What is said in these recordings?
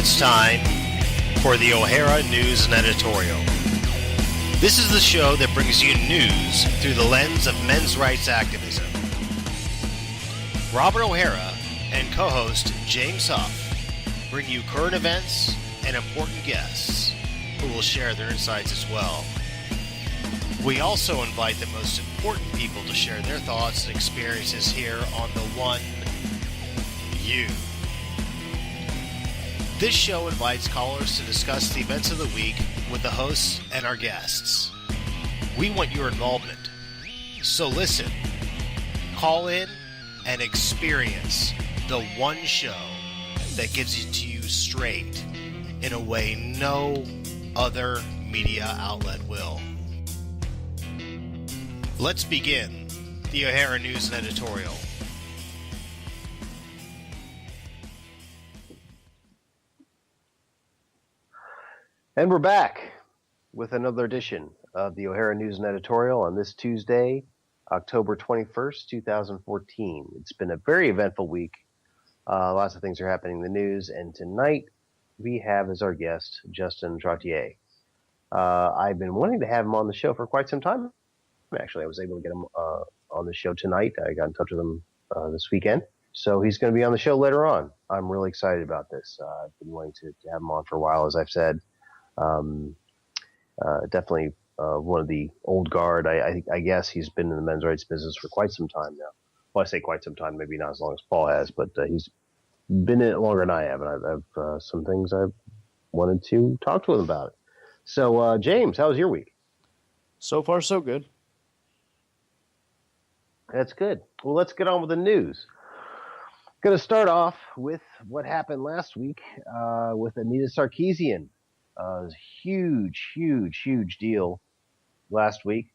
it's time for the O'Hara News and Editorial. This is the show that brings you news through the lens of men's rights activism. Robert O'Hara and co-host James Huff bring you current events and important guests who will share their insights as well. We also invite the most important people to share their thoughts and experiences here on the One You. This show invites callers to discuss the events of the week with the hosts and our guests. We want your involvement. So listen, call in, and experience the one show that gives it to you straight in a way no other media outlet will. Let's begin the O'Hara News and Editorial. And we're back with another edition of the O'Hara News and Editorial on this Tuesday, October 21st, 2014. It's been a very eventful week. Lots of things are happening in the news, and tonight we have as our guest Justin Trottier. I've been wanting to have him on the show for quite some time. Actually, I was able to get him on the show tonight. I got in touch with him this weekend. So he's going to be on the show later on. I'm really excited about this. I've been wanting to have him on for a while, as I've said. Definitely one of the old guard. I guess he's been in the men's rights business for quite some time now. Well, I say quite some time, maybe not as long as Paul has, but he's been in it longer than I have, and I've some things I've wanted to talk to him about. So, James, how was your week? So far, so good. That's good. Well, let's get on with the news. Going to start off with what happened last week with Anita Sarkeesian. It was a huge deal last week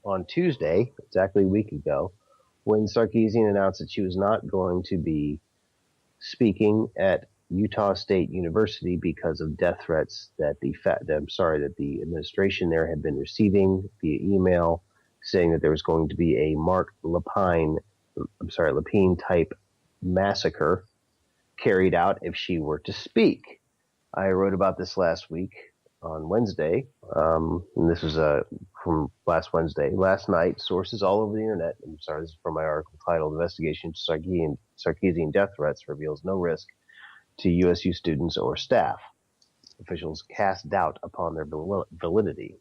on Tuesday, exactly a week ago, when Sarkeesian announced that she was not going to be speaking at Utah State University because of death threats that the administration there had been receiving via email, saying that there was going to be a Mark Lapine type massacre carried out if she were to speak. I wrote about this last week on Wednesday, and this was from last Wednesday. Last night, sources all over the internet, this is from my article titled Investigation to Sarkeesian Death Threats Reveals No Risk to USU Students or Staff. Officials cast doubt upon their validity.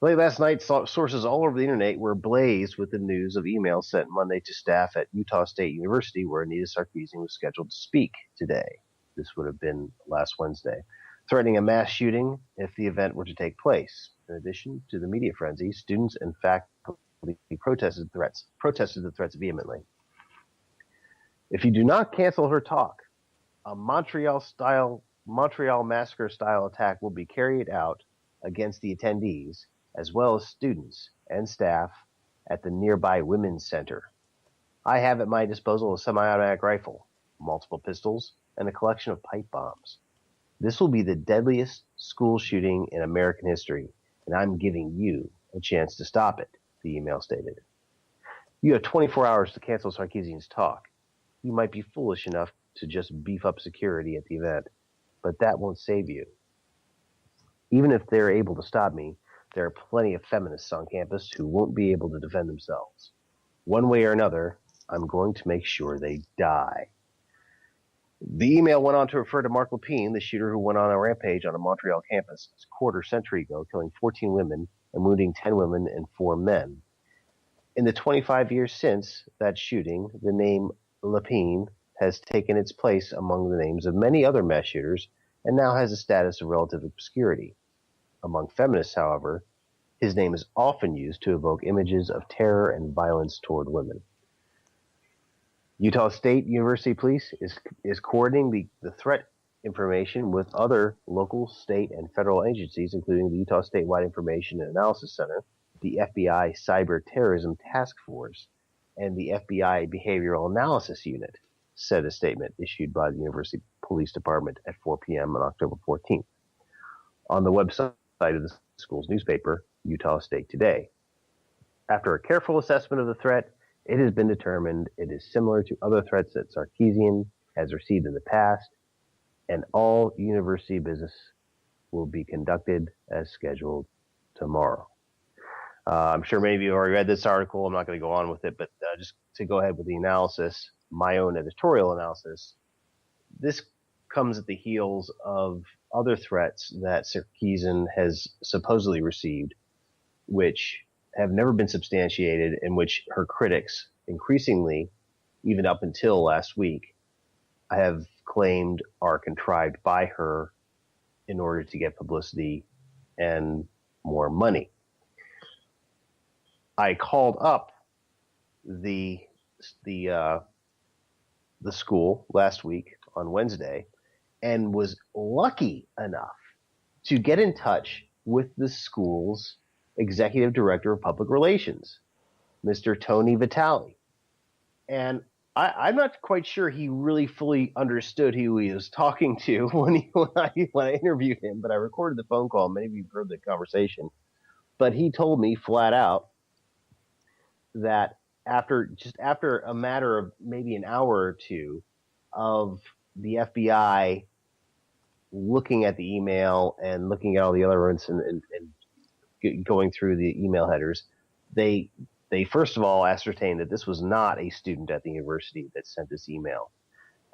Late last night, sources all over the internet were ablaze with the news of emails sent Monday to staff at Utah State University, where Anita Sarkeesian was scheduled to speak today. This would have been last Wednesday, threatening a mass shooting if the event were to take place. In addition to the media frenzy, students and faculty protested the threats vehemently. If you do not cancel her talk, a Montreal massacre-style attack will be carried out against the attendees, as well as students and staff at the nearby Women's Center. I have at my disposal a semi-automatic rifle, multiple pistols, and a collection of pipe bombs. This will be the deadliest school shooting in American history, and I'm giving you a chance to stop it, the email stated. You have 24 hours to cancel Sarkeesian's talk. You might be foolish enough to just beef up security at the event, but that won't save you. Even if they're able to stop me, there are plenty of feminists on campus who won't be able to defend themselves. One way or another, I'm going to make sure they die. The email went on to refer to Mark Lapine, the shooter who went on a rampage on a Montreal campus a quarter century ago, killing 14 women and wounding 10 women and 4 men. In the 25 years since that shooting, the name Lapine has taken its place among the names of many other mass shooters and now has a status of relative obscurity. Among feminists, however, his name is often used to evoke images of terror and violence toward women. Utah State University Police is coordinating the threat information with other local, state, and federal agencies, including the Utah Statewide Information and Analysis Center, the FBI Cyber Terrorism Task Force, and the FBI Behavioral Analysis Unit, said a statement issued by the University Police Department at 4 p.m. on October 14th. On the website of the school's newspaper, Utah State Today. After a careful assessment of the threat, it has been determined it is similar to other threats that Sarkeesian has received in the past, and all university business will be conducted as scheduled tomorrow. I'm sure many of you already read this article. I'm not going to go on with it, but just to go ahead with the analysis, my own editorial analysis, this comes at the heels of other threats that Sarkeesian has supposedly received, which have never been substantiated, and which her critics increasingly, even up until last week, have claimed are contrived by her in order to get publicity and more money. I called up the school last week on Wednesday and was lucky enough to get in touch with the school's executive director of public relations, Mr. Tony Vitale. And I'm not quite sure he really fully understood who he was talking to when I interviewed him, but I recorded the phone call. Many of you heard the conversation. But he told me flat out that after a matter of maybe an hour or two of the FBI looking at the email and looking at all the other ones and going through the email headers, they first of all ascertained that this was not a student at the university that sent this email,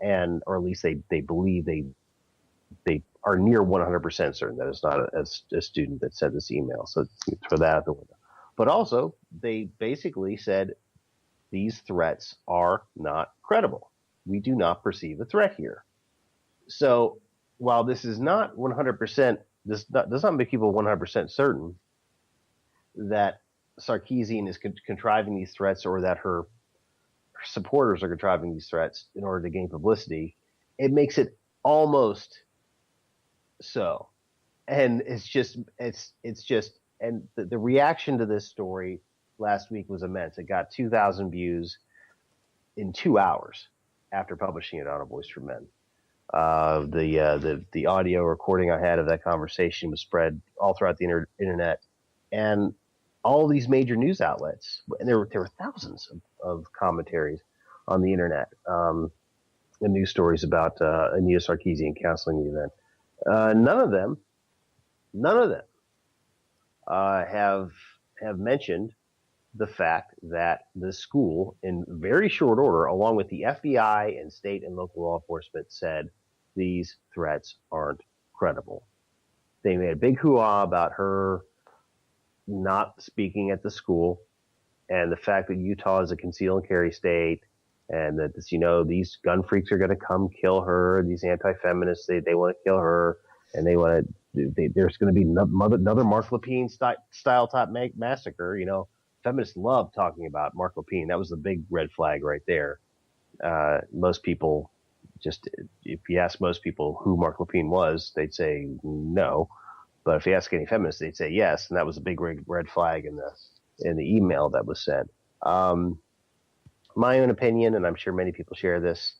or at least they believe they are near 100% certain that it's not a student that sent this email. So throw that out the window. But also, they basically said these threats are not credible. We do not perceive a threat here. So while this is not 100%, this does not make people 100% certain that Sarkeesian is contriving these threats, or that her supporters are contriving these threats in order to gain publicity. It makes it almost so. And it's just, and the reaction to this story last week was immense. It got 2,000 views in 2 hours after publishing it on A Voice for Men. The audio recording I had of that conversation was spread all throughout the internet, and all these major news outlets, and there were thousands of commentaries on the internet, and news stories about Anita Sarkeesian canceling the event. None of them have mentioned the fact that the school, in very short order, along with the FBI and state and local law enforcement, said these threats aren't credible. They made a big hoo-ha about her not speaking at the school, and the fact that Utah is a conceal and carry state, and that these gun freaks are going to come kill her. These anti-feminists, they want to kill her, and there's going to be another Mark Lepine style type massacre. Feminists love talking about Mark Lepine. That was the big red flag right there. Most people, if you ask most people who Mark Lepine was, they'd say no. But if you ask any feminists, they'd say yes, and that was a big red flag in the email that was sent. My own opinion, and I'm sure many people share this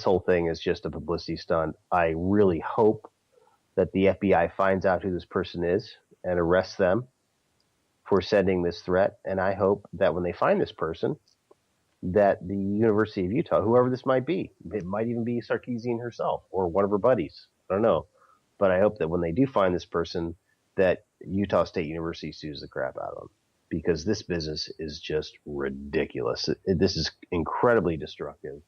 whole thing is just a publicity stunt. I really hope that the FBI finds out who this person is and arrests them for sending this threat. And I hope that when they find this person, that the University of Utah, whoever this might be, it might even be Sarkeesian herself or one of her buddies, I don't know. But I hope that when they do find this person, that Utah State University sues the crap out of them, because this business is just ridiculous. This is incredibly destructive.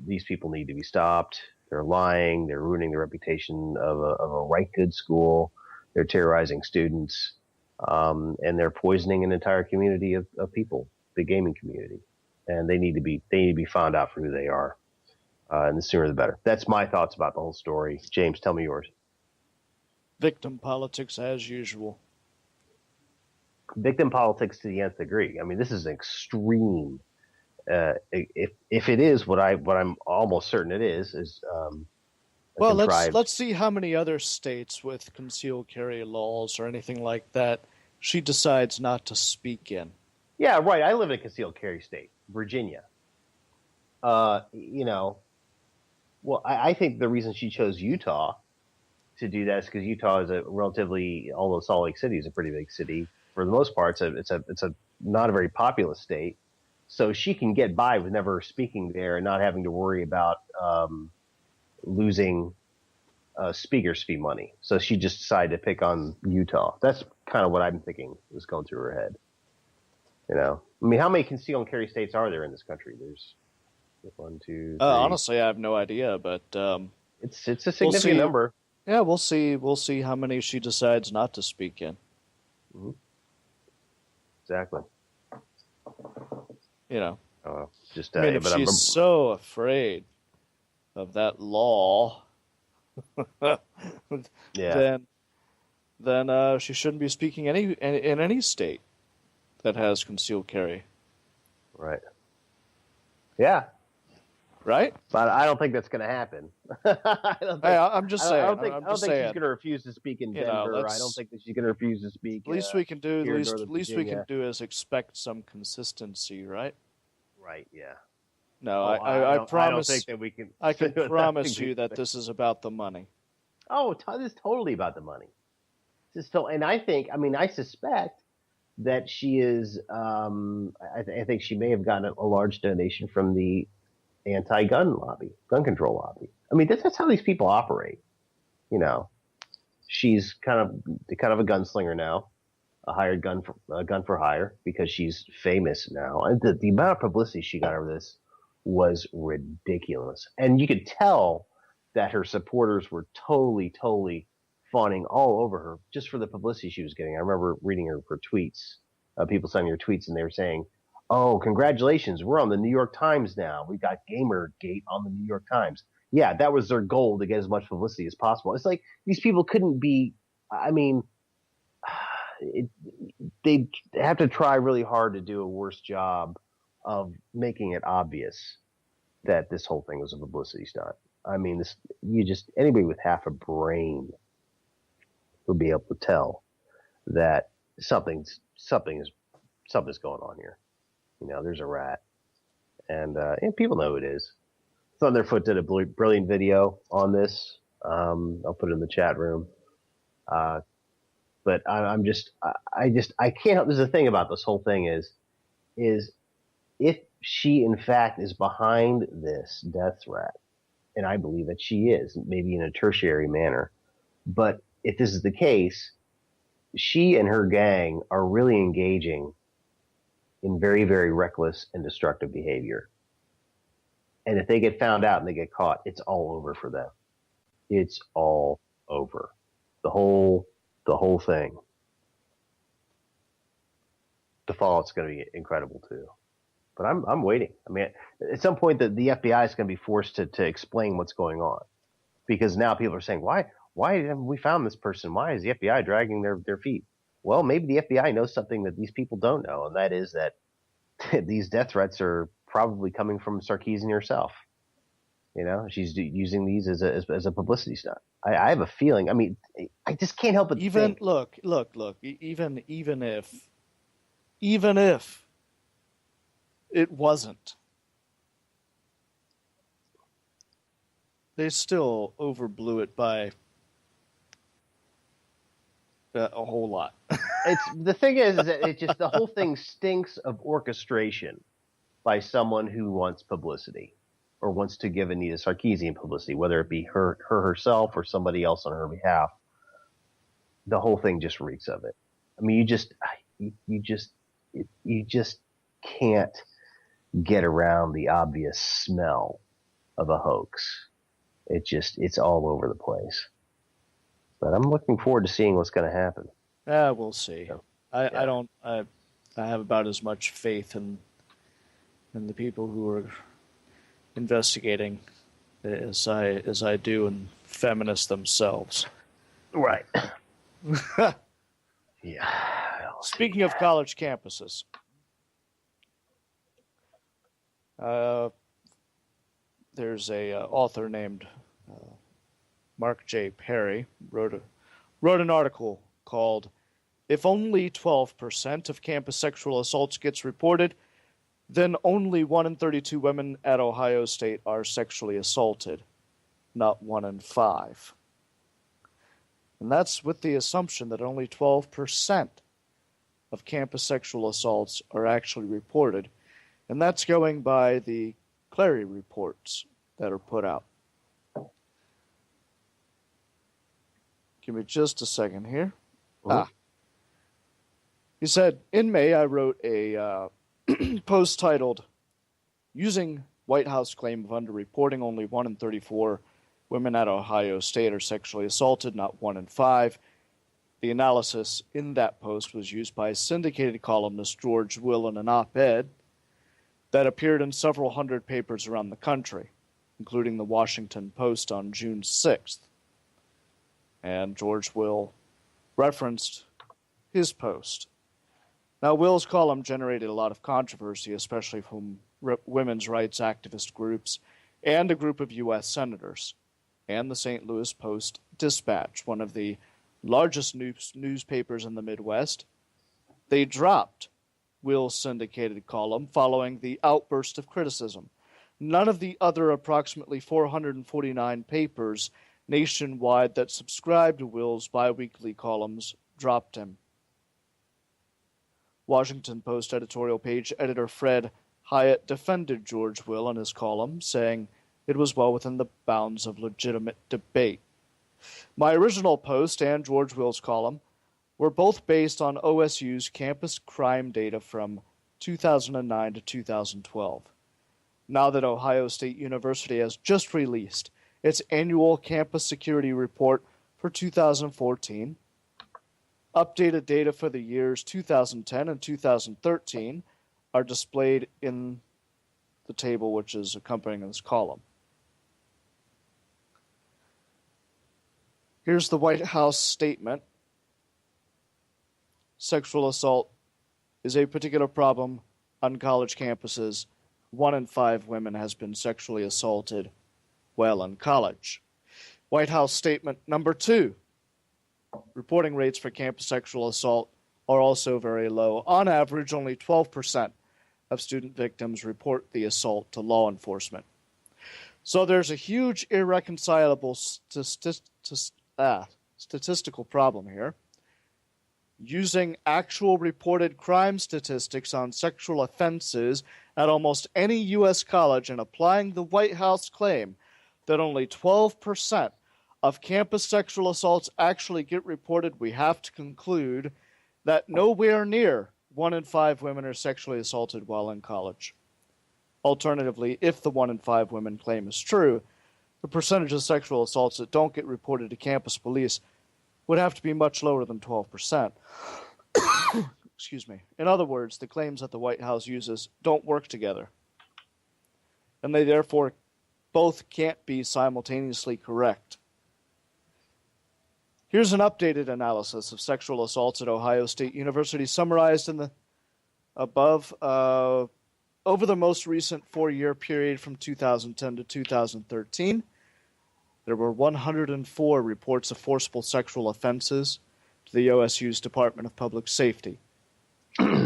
These people need to be stopped. They're lying. They're ruining the reputation of a right good school. They're terrorizing students, and they're poisoning an entire community of people, the gaming community. And they need to be found out for who they are. And the sooner the better. That's my thoughts about the whole story. James, tell me yours. Victim politics as usual. Victim politics to the nth degree. I mean, this is extreme. If it is what I'm almost certain it is well, let's see how many other states with concealed carry laws or anything like that she decides not to speak in. Yeah, right. I live in a concealed carry state, Virginia. Well, I think the reason she chose Utah to do that is because Utah is although Salt Lake City is a pretty big city, for the most part, it's a not a very populous state. So she can get by with never speaking there and not having to worry about losing speaker's fee money. So she just decided to pick on Utah. That's kind of what I'm thinking was going through her head. You know, I mean, how many conceal and carry states are there in this country? There's 1, 2, 3. Honestly, I have no idea, but it's a significant number. Yeah, we'll see. We'll see how many she decides not to speak in. Mm-hmm. Exactly. You know, just I mean, if she's so afraid of that law, then she shouldn't be speaking in any state that has concealed carry. Right. Yeah. Right? But I don't think that's going to happen. I'm just saying. I don't think she's going to refuse to speak in Denver. I don't think that she's going to refuse to speak. Least we can do. Least we can do is expect some consistency, right? Right. Yeah. No, I promise. I don't think that we can. I can promise you that this is about the money. Oh, this is totally about the money. And I think. I mean, I suspect that she is. I think she may have gotten a large donation from the anti-gun lobby, gun control lobby. I mean, that's how these people operate. You know, she's kind of a gunslinger now, a hired gun for hire because she's famous now. And the amount of publicity she got over this was ridiculous. And you could tell that her supporters were totally fawning all over her just for the publicity she was getting. I remember reading her tweets, people sending her tweets, and they were saying, "Oh, congratulations, we're on the New York Times now. We got Gamergate on the New York Times." Yeah, that was their goal, to get as much publicity as possible. It's like these people couldn't be, I mean, they have to try really hard to do a worse job of making it obvious that this whole thing was a publicity stunt. I mean, anybody with half a brain would be able to tell that something's going on here. You know, there's a rat, and people know who it is. Thunderfoot did a brilliant video on this. I'll put it in the chat room. But I can't help. There's the thing about this whole thing is if she in fact is behind this death threat, and I believe that she is, maybe in a tertiary manner, but if this is the case, she and her gang are really engaging in very, very reckless and destructive behavior. And if they get found out and they get caught, it's all over for them. It's all over. The whole thing. The fallout's going to be incredible too. But I'm waiting. I mean, at some point, the FBI is going to be forced to explain what's going on, because now people are saying, why haven't we found this person? Why is the FBI dragging their feet? Well, maybe the FBI knows something that these people don't know, and that is that these death threats are probably coming from Sarkeesian herself. You know, she's using these as a publicity stunt. I have a feeling. I mean, I just can't help but think. Look. Even if it wasn't, they still overblew it by a whole lot. The thing is that it just, the whole thing stinks of orchestration by someone who wants publicity or wants to give Anita Sarkeesian publicity, whether it be her herself or somebody else on her behalf. The whole thing just reeks of it. I mean, you just can't get around the obvious smell of a hoax. It's all over the place. But I'm looking forward to seeing what's going to happen. We'll see. So, I have about as much faith in the people who are investigating as I do in feminists themselves. Right. Yeah. Speaking of college campuses, there's a author named Mark J. Perry wrote an article called "If Only 12% of Campus Sexual Assaults Gets Reported, Then Only 1 in 32 Women at Ohio State Are Sexually Assaulted, Not 1 in 5." And that's with the assumption that only 12% of campus sexual assaults are actually reported. And that's going by the Clary reports that are put out. Give me just a second here. Mhm. He said, in May, I wrote a post titled, Using White House Claim of Underreporting, Only 1 in 34 Women at Ohio State are sexually assaulted, not 1 in 5. The analysis in that post was used by syndicated columnist George Will in an op-ed that appeared in several hundred papers around the country, including the Washington Post on June 6th. And George Will referenced his post. Now, Will's column generated a lot of controversy, especially from women's rights activist groups and a group of U.S. senators, and the St. Louis Post-Dispatch, one of the largest newspapers in the Midwest. They dropped Will's syndicated column following the outburst of criticism. None of the other approximately 449 papers nationwide that subscribed to Will's biweekly columns dropped him. Washington Post editorial page editor Fred Hyatt defended George Will in his column, saying it was well within the bounds of legitimate debate. My original post and George Will's column were both based on OSU's campus crime data from 2009 to 2012. Now that Ohio State University has just released its annual campus security report for 2014, updated data for the years 2010 and 2013 are displayed in the table which is accompanying this column. Here's the White House statement. Sexual assault is a particular problem on college campuses. 1 in 5 women has been sexually assaulted while in college. White House statement number 2. Reporting rates for campus sexual assault are also very low. On average, only 12% of student victims report the assault to law enforcement. So there's a huge irreconcilable statistical problem here. Using actual reported crime statistics on sexual offenses at almost any U.S. college and applying the White House claim that only 12% of campus sexual assaults actually get reported, we have to conclude that nowhere near 1 in 5 women are sexually assaulted while in college. Alternatively, if the 1 in 5 women claim is true, the percentage of sexual assaults that don't get reported to campus police would have to be much lower than 12%. Excuse me. In other words, the claims that the White House uses don't work together, and they therefore both can't be simultaneously correct. Here's an updated analysis of sexual assaults at Ohio State University summarized in the above. Over the most recent 4-year period from 2010 to 2013, there were 104 reports of forcible sexual offenses to the OSU's Department of Public Safety,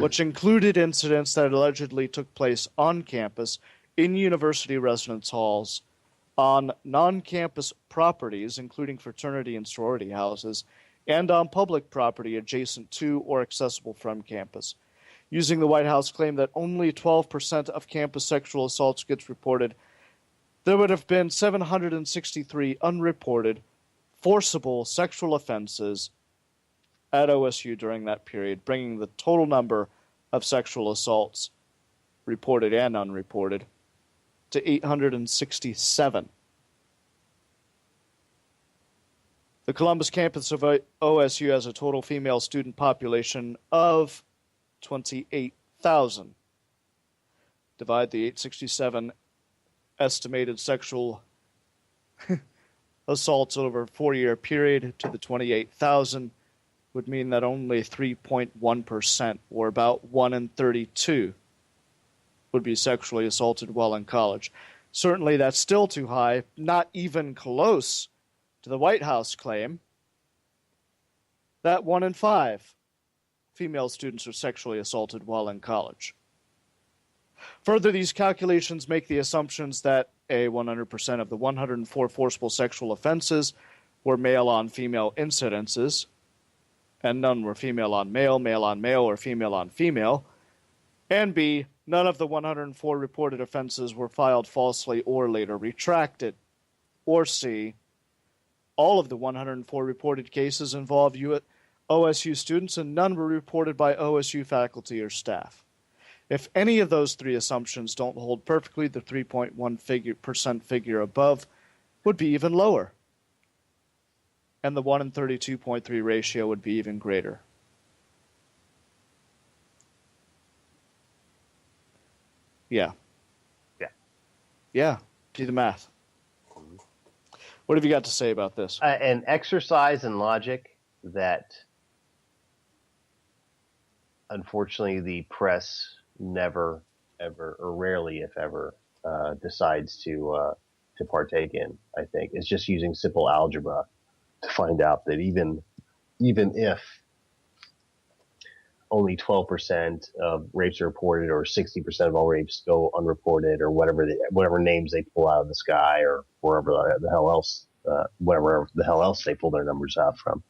which included incidents that allegedly took place on campus, in university residence halls, on non-campus properties, including fraternity and sorority houses, and on public property adjacent to or accessible from campus. Using the White House claim that only 12% of campus sexual assaults gets reported, there would have been 763 unreported forcible sexual offenses at OSU during that period, bringing the total number of sexual assaults, reported and unreported, to 867. The Columbus campus of OSU has a total female student population of 28,000. Divide the 867 estimated sexual assaults over a 4-year period to the 28,000 would mean that only 3.1%, or about 1 in 32, would be sexually assaulted while in college. Certainly that's still too high, not even close to the White House claim that 1 in 5 female students are sexually assaulted while in college. Further, these calculations make the assumptions that 100% of the 104 forcible sexual offenses were male-on-female incidences, and none were female-on-male, male-on-male, or female-on-female, and B, none of the 104 reported offenses were filed falsely or later retracted, or C, All of the 104 reported cases involve OSU students, and none were reported by OSU faculty or staff. If any of those three assumptions don't hold perfectly, the 3.1% figure above would be even lower, and the 1 in 32.3 ratio would be even greater. Yeah. Do the math. What have you got to say about this? An exercise in logic that, unfortunately, the press never, ever, or rarely, if ever, decides to partake in. I think it's just using simple algebra to find out that even if only 12% of rapes are reported, or 60% of all rapes go unreported, or whatever names they pull out of the sky, or wherever the hell else, whatever the hell else they pull their numbers out from,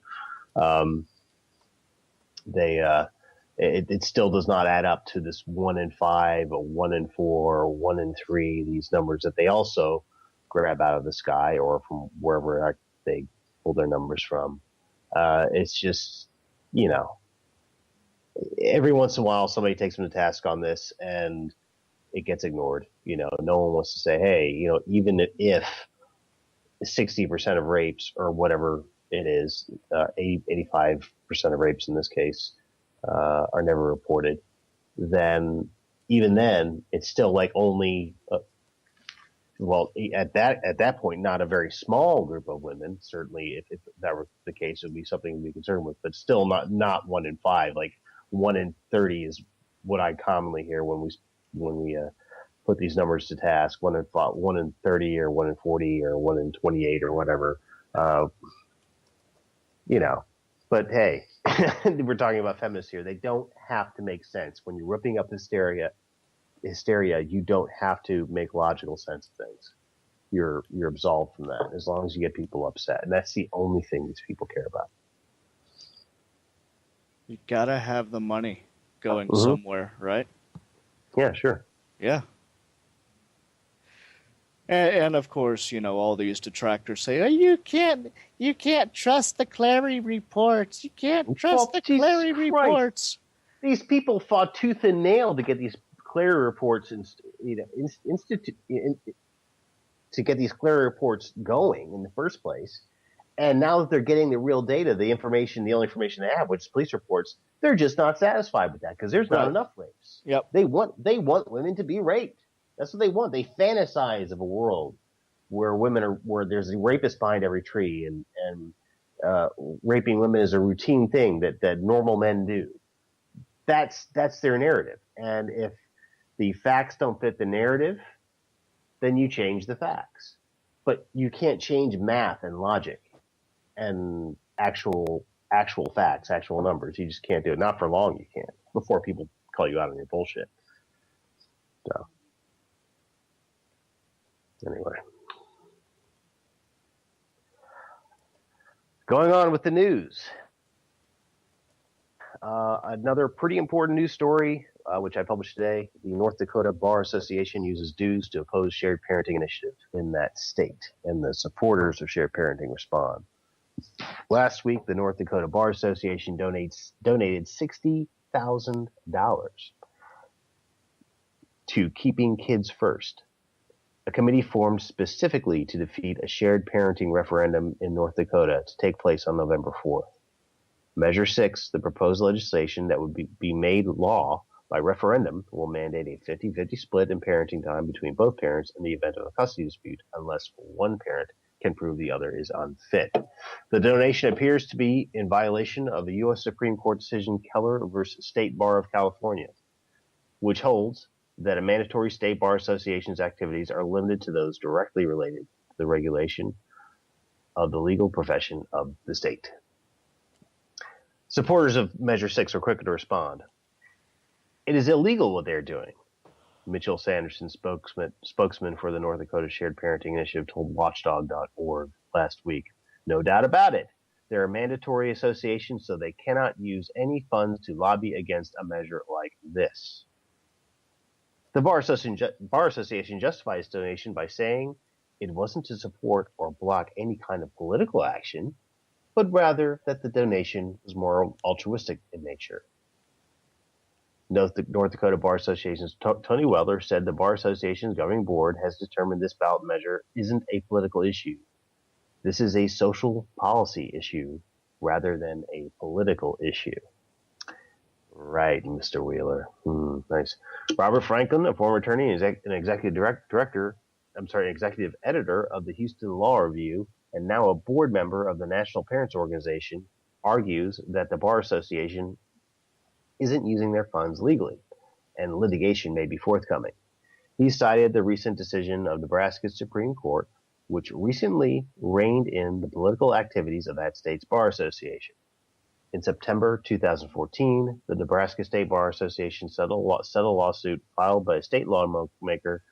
it still does not add up to this 1 in 5, or 1 in 4, or 1 in 3. These numbers that they also grab out of the sky or from wherever they pull their numbers from. It's just, every once in a while somebody takes them to task on this and it gets ignored. No one wants to say, hey, even if 60% of rapes, or whatever it is, 85% of rapes in this case, are never reported, then even then it's still like only at that point, not a very small group of women. Certainly, if that were the case, it would be something to be concerned with, but still not 1 in 5. Like 1 in 30 is what I commonly hear when we put these numbers to task. 1 in 30, or 1 in 40, or 1 in 28, or whatever. But hey, we're talking about feminists here. They don't have to make sense. When you're ripping up hysteria, you don't have to make logical sense of things. You're absolved from that as long as you get people upset, and that's the only thing these people care about. You gotta have the money going somewhere, right? Yeah, sure. Yeah. And of course, all these detractors say, "Oh, you can't trust the Clary reports. You can't trust the Clary reports." These people fought tooth and nail to get these Clary reports, to get these Clary reports going in the first place. And now that they're getting the real data, the only information they have, which is police reports, they're just not satisfied with that because there's not enough rapes. Yep. They want women to be raped. That's what they want. They fantasize of a world where where there's a rapist behind every tree, and raping women is a routine thing that normal men do. That's their narrative. And if the facts don't fit the narrative, then you change the facts. But you can't change math and logic and actual facts, actual numbers. You just can't do it. Not for long, you can't. Before people call you out on your bullshit. So, anyway. Going on with the news. Another pretty important news story, which I published today. The North Dakota Bar Association uses dues to oppose shared parenting initiative in that state, and the supporters of shared parenting respond. Last week, the North Dakota Bar Association donated $60,000 to Keeping Kids First, a committee formed specifically to defeat a shared parenting referendum in North Dakota to take place on November 4th. Measure 6, the proposed legislation that would be made law by referendum, will mandate a 50-50 split in parenting time between both parents in the event of a custody dispute, unless one parent can prove the other is unfit. The donation appears to be in violation of the U.S. Supreme Court decision Keller versus State Bar of California, which holds that a mandatory state bar association's activities are limited to those directly related to the regulation of the legal profession of the state. Supporters of Measure 6 are quick to respond. It is illegal what they're doing. Mitchell Sanderson, spokesman for the North Dakota Shared Parenting Initiative, told Watchdog.org last week. No doubt about it. They're a mandatory association, so they cannot use any funds to lobby against a measure like this. The Bar Association justifies donation by saying it wasn't to support or block any kind of political action, but rather that the donation was more altruistic in nature. North Dakota Bar Association's Tony Weller said the Bar Association's governing board has determined this ballot measure isn't a political issue. This is a social policy issue rather than a political issue. Right, Mr. Wheeler. Nice. Robert Franklin, a former attorney and executive executive editor of the Houston Law Review, and now a board member of the National Parents Organization, argues that the Bar Association isn't using their funds legally, and litigation may be forthcoming. He cited the recent decision of Nebraska's Supreme Court, which recently reined in the political activities of that state's Bar Association. In September 2014, the Nebraska State Bar Association settled a lawsuit filed by a state lawmaker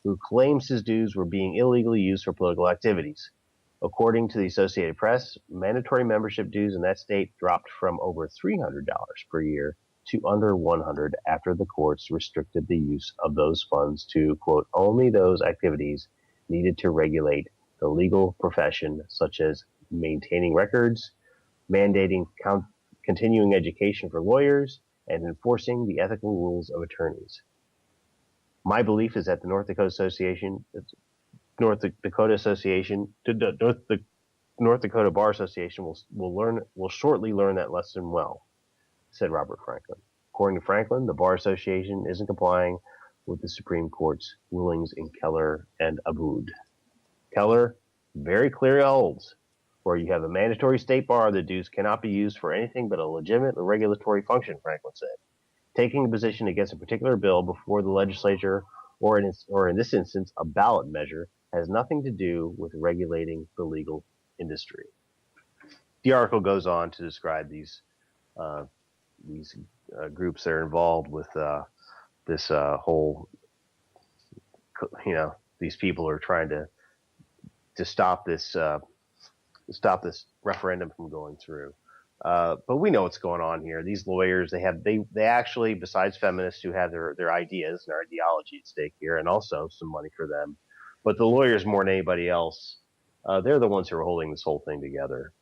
who claims his dues were being illegally used for political activities. According to the Associated Press, mandatory membership dues in that state dropped from over $300 per year to under $100 after the courts restricted the use of those funds to, quote, only those activities needed to regulate the legal profession, such as maintaining records, mandating continuing education for lawyers, and enforcing the ethical rules of attorneys. My belief is that the North Dakota Bar Association will shortly learn that lesson well, said Robert Franklin. According to Franklin, the Bar Association isn't complying with the Supreme Court's rulings in Keller and Abood. Keller very clearly holds, where you have a mandatory state bar, the dues cannot be used for anything but a legitimate regulatory function, Franklin said. Taking a position against a particular bill before the legislature, or in this instance, a ballot measure, has nothing to do with regulating the legal industry. The article goes on to describe these groups that are involved with this whole, these people are trying to stop this referendum from going through. But we know what's going on here. These lawyers, they actually, besides feminists who have their ideas and their ideology at stake here, and also some money for them, but the lawyers more than anybody else, they're the ones who are holding this whole thing together.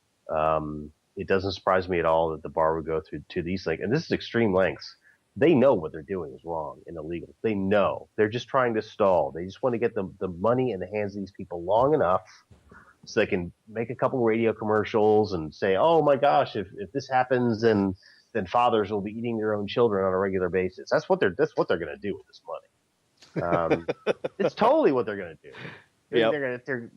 It doesn't surprise me at all that the bar would go through to these things, and this is extreme lengths. They know what they're doing is wrong and illegal. They know. They're just trying to stall. They just want to get the money in the hands of these people long enough so they can make a couple radio commercials and say, oh my gosh, if this happens, then fathers will be eating their own children on a regular basis. That's what they're going to do with this money. It's totally what they're going to do. Yep.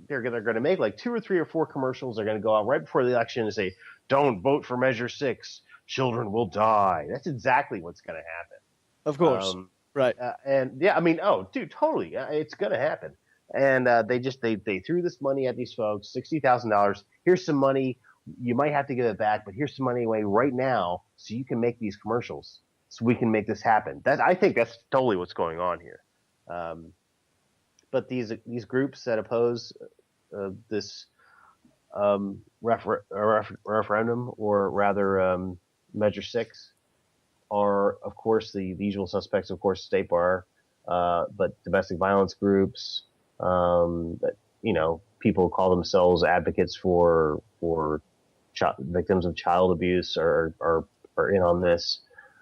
They're going to make like 2 or 3 or 4 commercials. They're going to go out right before the election and say, don't vote for Measure 6. Children will die. That's exactly what's going to happen. Of course. Right. And yeah, I mean, oh, dude, totally. It's going to happen. And they threw this money at these folks, $60,000. Here's some money. You might have to give it back, but here's some money away right now so you can make these commercials so we can make this happen. I think that's totally what's going on here. But these groups that oppose this referendum, or rather Measure 6, are, of course, the usual suspects, of course, State Bar, but domestic violence groups, that, people call themselves advocates for victims of child abuse are in on this.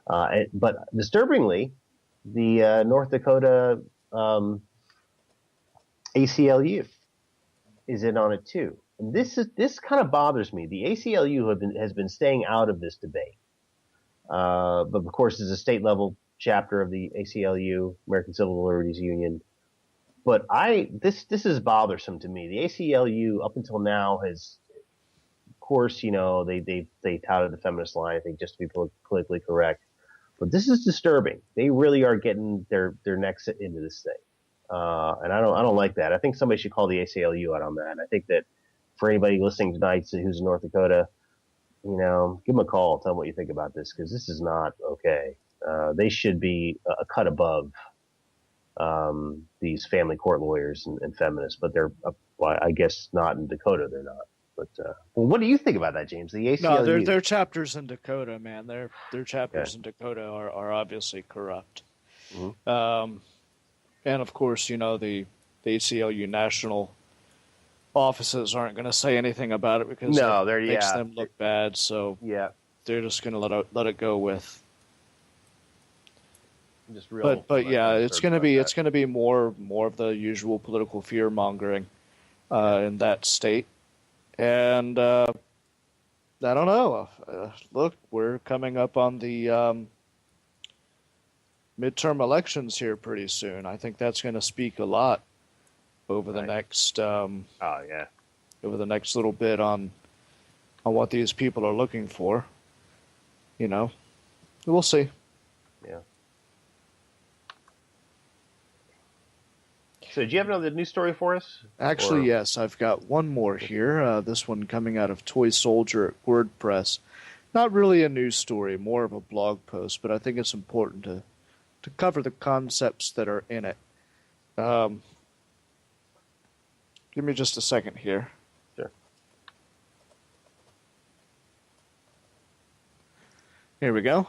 But disturbingly, the North Dakota ACLU is in on it too. And this kind of bothers me. The ACLU has been staying out of this debate. But of course, it's a state level chapter of the ACLU, American Civil Liberties Union. But this is bothersome to me. The ACLU up until now has, of course, they touted the feminist line, I think, just to be politically correct. But this is disturbing. They really are getting their necks into this thing. And I don't like that. I think somebody should call the ACLU out on that. I think that for anybody listening tonight who's in North Dakota, give them a call. Tell them what you think about this, because this is not okay. They should be a cut above these family court lawyers and feminists, but they're, I guess, not in Dakota. They're not. But well, what do you think about that, James? The ACLU? No, their chapters in Dakota, man. Their chapters in Dakota are obviously corrupt. Mm-hmm. And of course, the ACLU national offices aren't going to say anything about it because it makes them look bad. So they're just going to let it go with. Just real, but yeah, it's going to be more of the usual political fear mongering in that state, and I don't know. Look, we're coming up on the midterm elections here pretty soon. I think that's going to speak a lot over the next over the next little bit on what these people are looking for. You know, we'll see. Yeah. So, do you have another news story for us? Actually, yes. I've got one more here. This one coming out of Toy Soldier at WordPress. Not really a news story, more of a blog post, but I think it's important to cover the concepts that are in it. Give me just a second here. Sure. Here we go.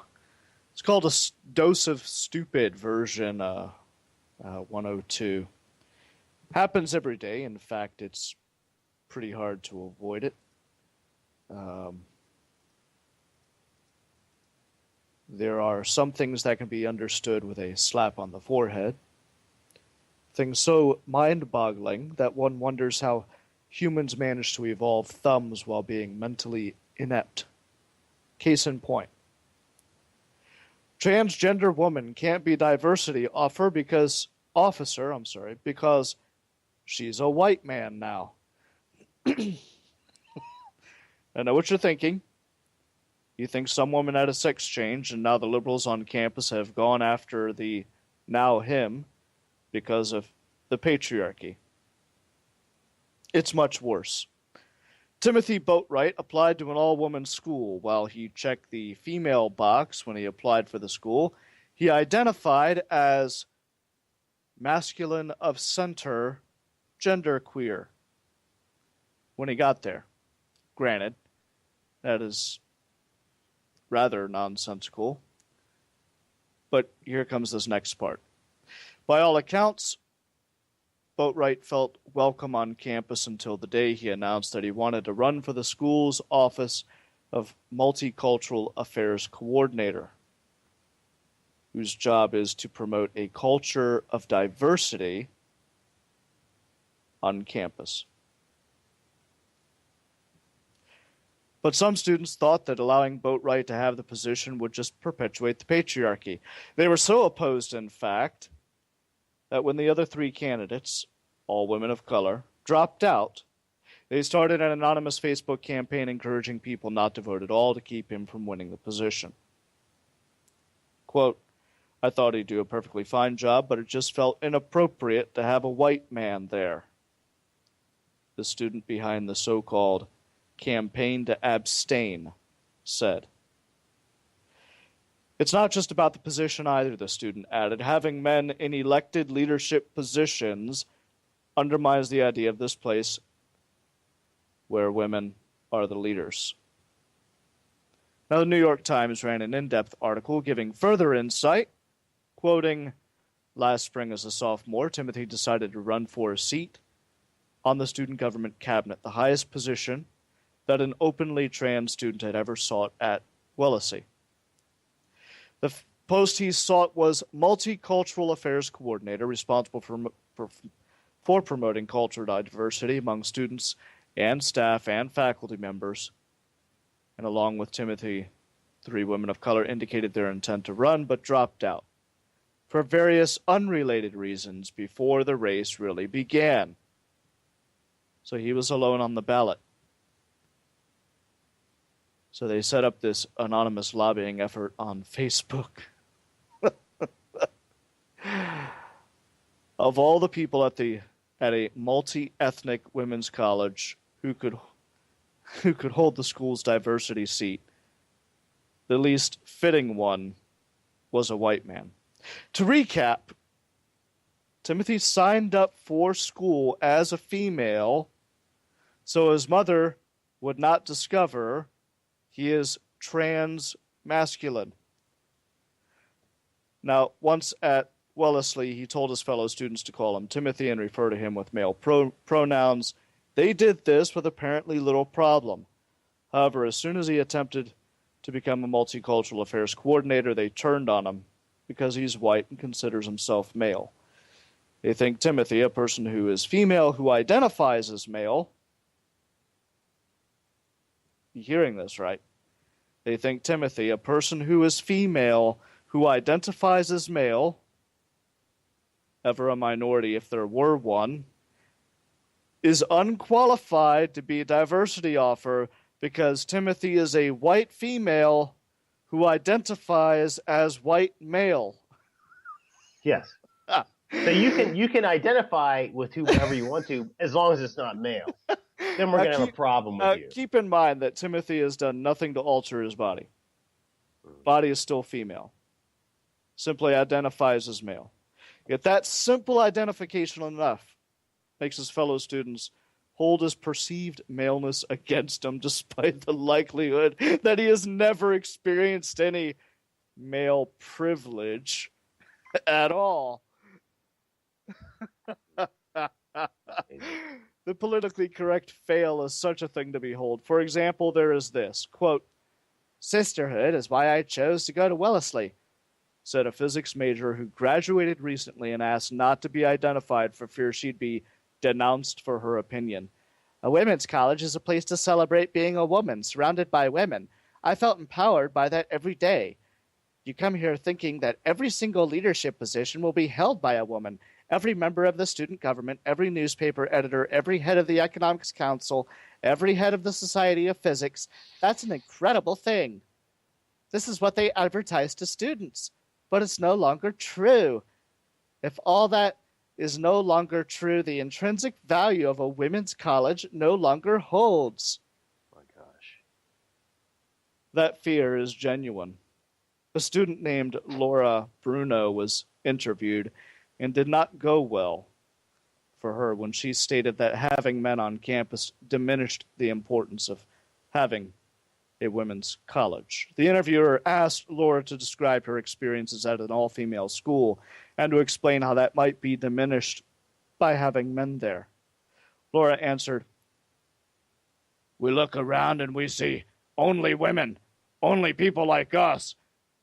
It's called a Dose of Stupid version 102. Happens every day. In fact, it's pretty hard to avoid it. There are some things that can be understood with a slap on the forehead. Things so mind-boggling that one wonders how humans manage to evolve thumbs while being mentally inept. Case in point. Transgender woman can't be diversity officer because she's a white man now. I know what you're thinking. You think some woman had a sex change and now the liberals on campus have gone after the now him because of the patriarchy. It's much worse. Timothy Boatwright applied to an all-woman school. While he checked the female box when he applied for the school, he identified as masculine of center, genderqueer when he got there. Granted, that is rather nonsensical. But here comes this next part. By all accounts, Boatwright felt welcome on campus until the day he announced that he wanted to run for the school's office of Multicultural Affairs Coordinator, whose job is to promote a culture of diversity on campus. But some students thought that allowing Boatwright to have the position would just perpetuate the patriarchy. They were so opposed, in fact, that when the other three candidates, all women of color, dropped out, they started an anonymous Facebook campaign encouraging people not to vote at all to keep him from winning the position. Quote, I thought he'd do a perfectly fine job, but it just felt inappropriate to have a white man there. The student behind the so-called campaign to abstain said. It's not just about the position either, the student added. Having men in elected leadership positions undermines the idea of this place where women are the leaders. Now, the New York Times ran an in-depth article giving further insight, quoting, last spring as a sophomore, Timothy decided to run for a seat on the student government cabinet, the highest position that an openly trans student had ever sought at Wellesley. The post he sought was Multicultural Affairs Coordinator, responsible for promoting cultural diversity among students and staff and faculty members. And along with Timothy, 3 women of color indicated their intent to run but dropped out for various unrelated reasons before the race really began. So he was alone on the ballot. So they set up this anonymous lobbying effort on Facebook. Of all the people at a multi-ethnic women's college who could hold the school's diversity seat, the least fitting one was a white man. To recap, Timothy signed up for school as a female so his mother would not discover he is trans masculine. Now, once at Wellesley, he told his fellow students to call him Timothy and refer to him with male pronouns They did this with apparently little problem. However, as soon as he attempted to become a multicultural affairs coordinator, they turned on him because he's white and considers himself male. They think Timothy, a person who is female who identifies as male, you hearing this right? They think Timothy, a person who is female who identifies as male, ever a minority if there were one, is unqualified to be a diversity officer because Timothy is a white female who identifies as white male. Yes. So you can identify with whoever you want to as long as it's not male. Then we're going to have a problem with you. Keep in mind that Timothy has done nothing to alter his body. Body is still female. Simply identifies as male. Yet that simple identification enough makes his fellow students hold his perceived maleness against him despite the likelihood that he has never experienced any male privilege at all. The politically correct fail is such a thing to behold. For example, there is this, quote, "Sisterhood is why I chose to go to Wellesley," said a physics major who graduated recently and asked not to be identified for fear she'd be denounced for her opinion. "A women's college is a place to celebrate being a woman, surrounded by women. I felt empowered by that every day. You come here thinking that every single leadership position will be held by a woman. Every member of the student government, every newspaper editor, every head of the Economics Council, every head of the Society of Physics. That's an incredible thing. This is what they advertise to students. But it's no longer true. If all that is no longer true, the intrinsic value of a women's college no longer holds." Oh my gosh. That fear is genuine. A student named Laura Bruno was interviewed and did not go well for her when she stated that having men on campus diminished the importance of having a women's college. The interviewer asked Laura to describe her experiences at an all-female school and to explain how that might be diminished by having men there. Laura answered, "We look around and we see only women, only people like us,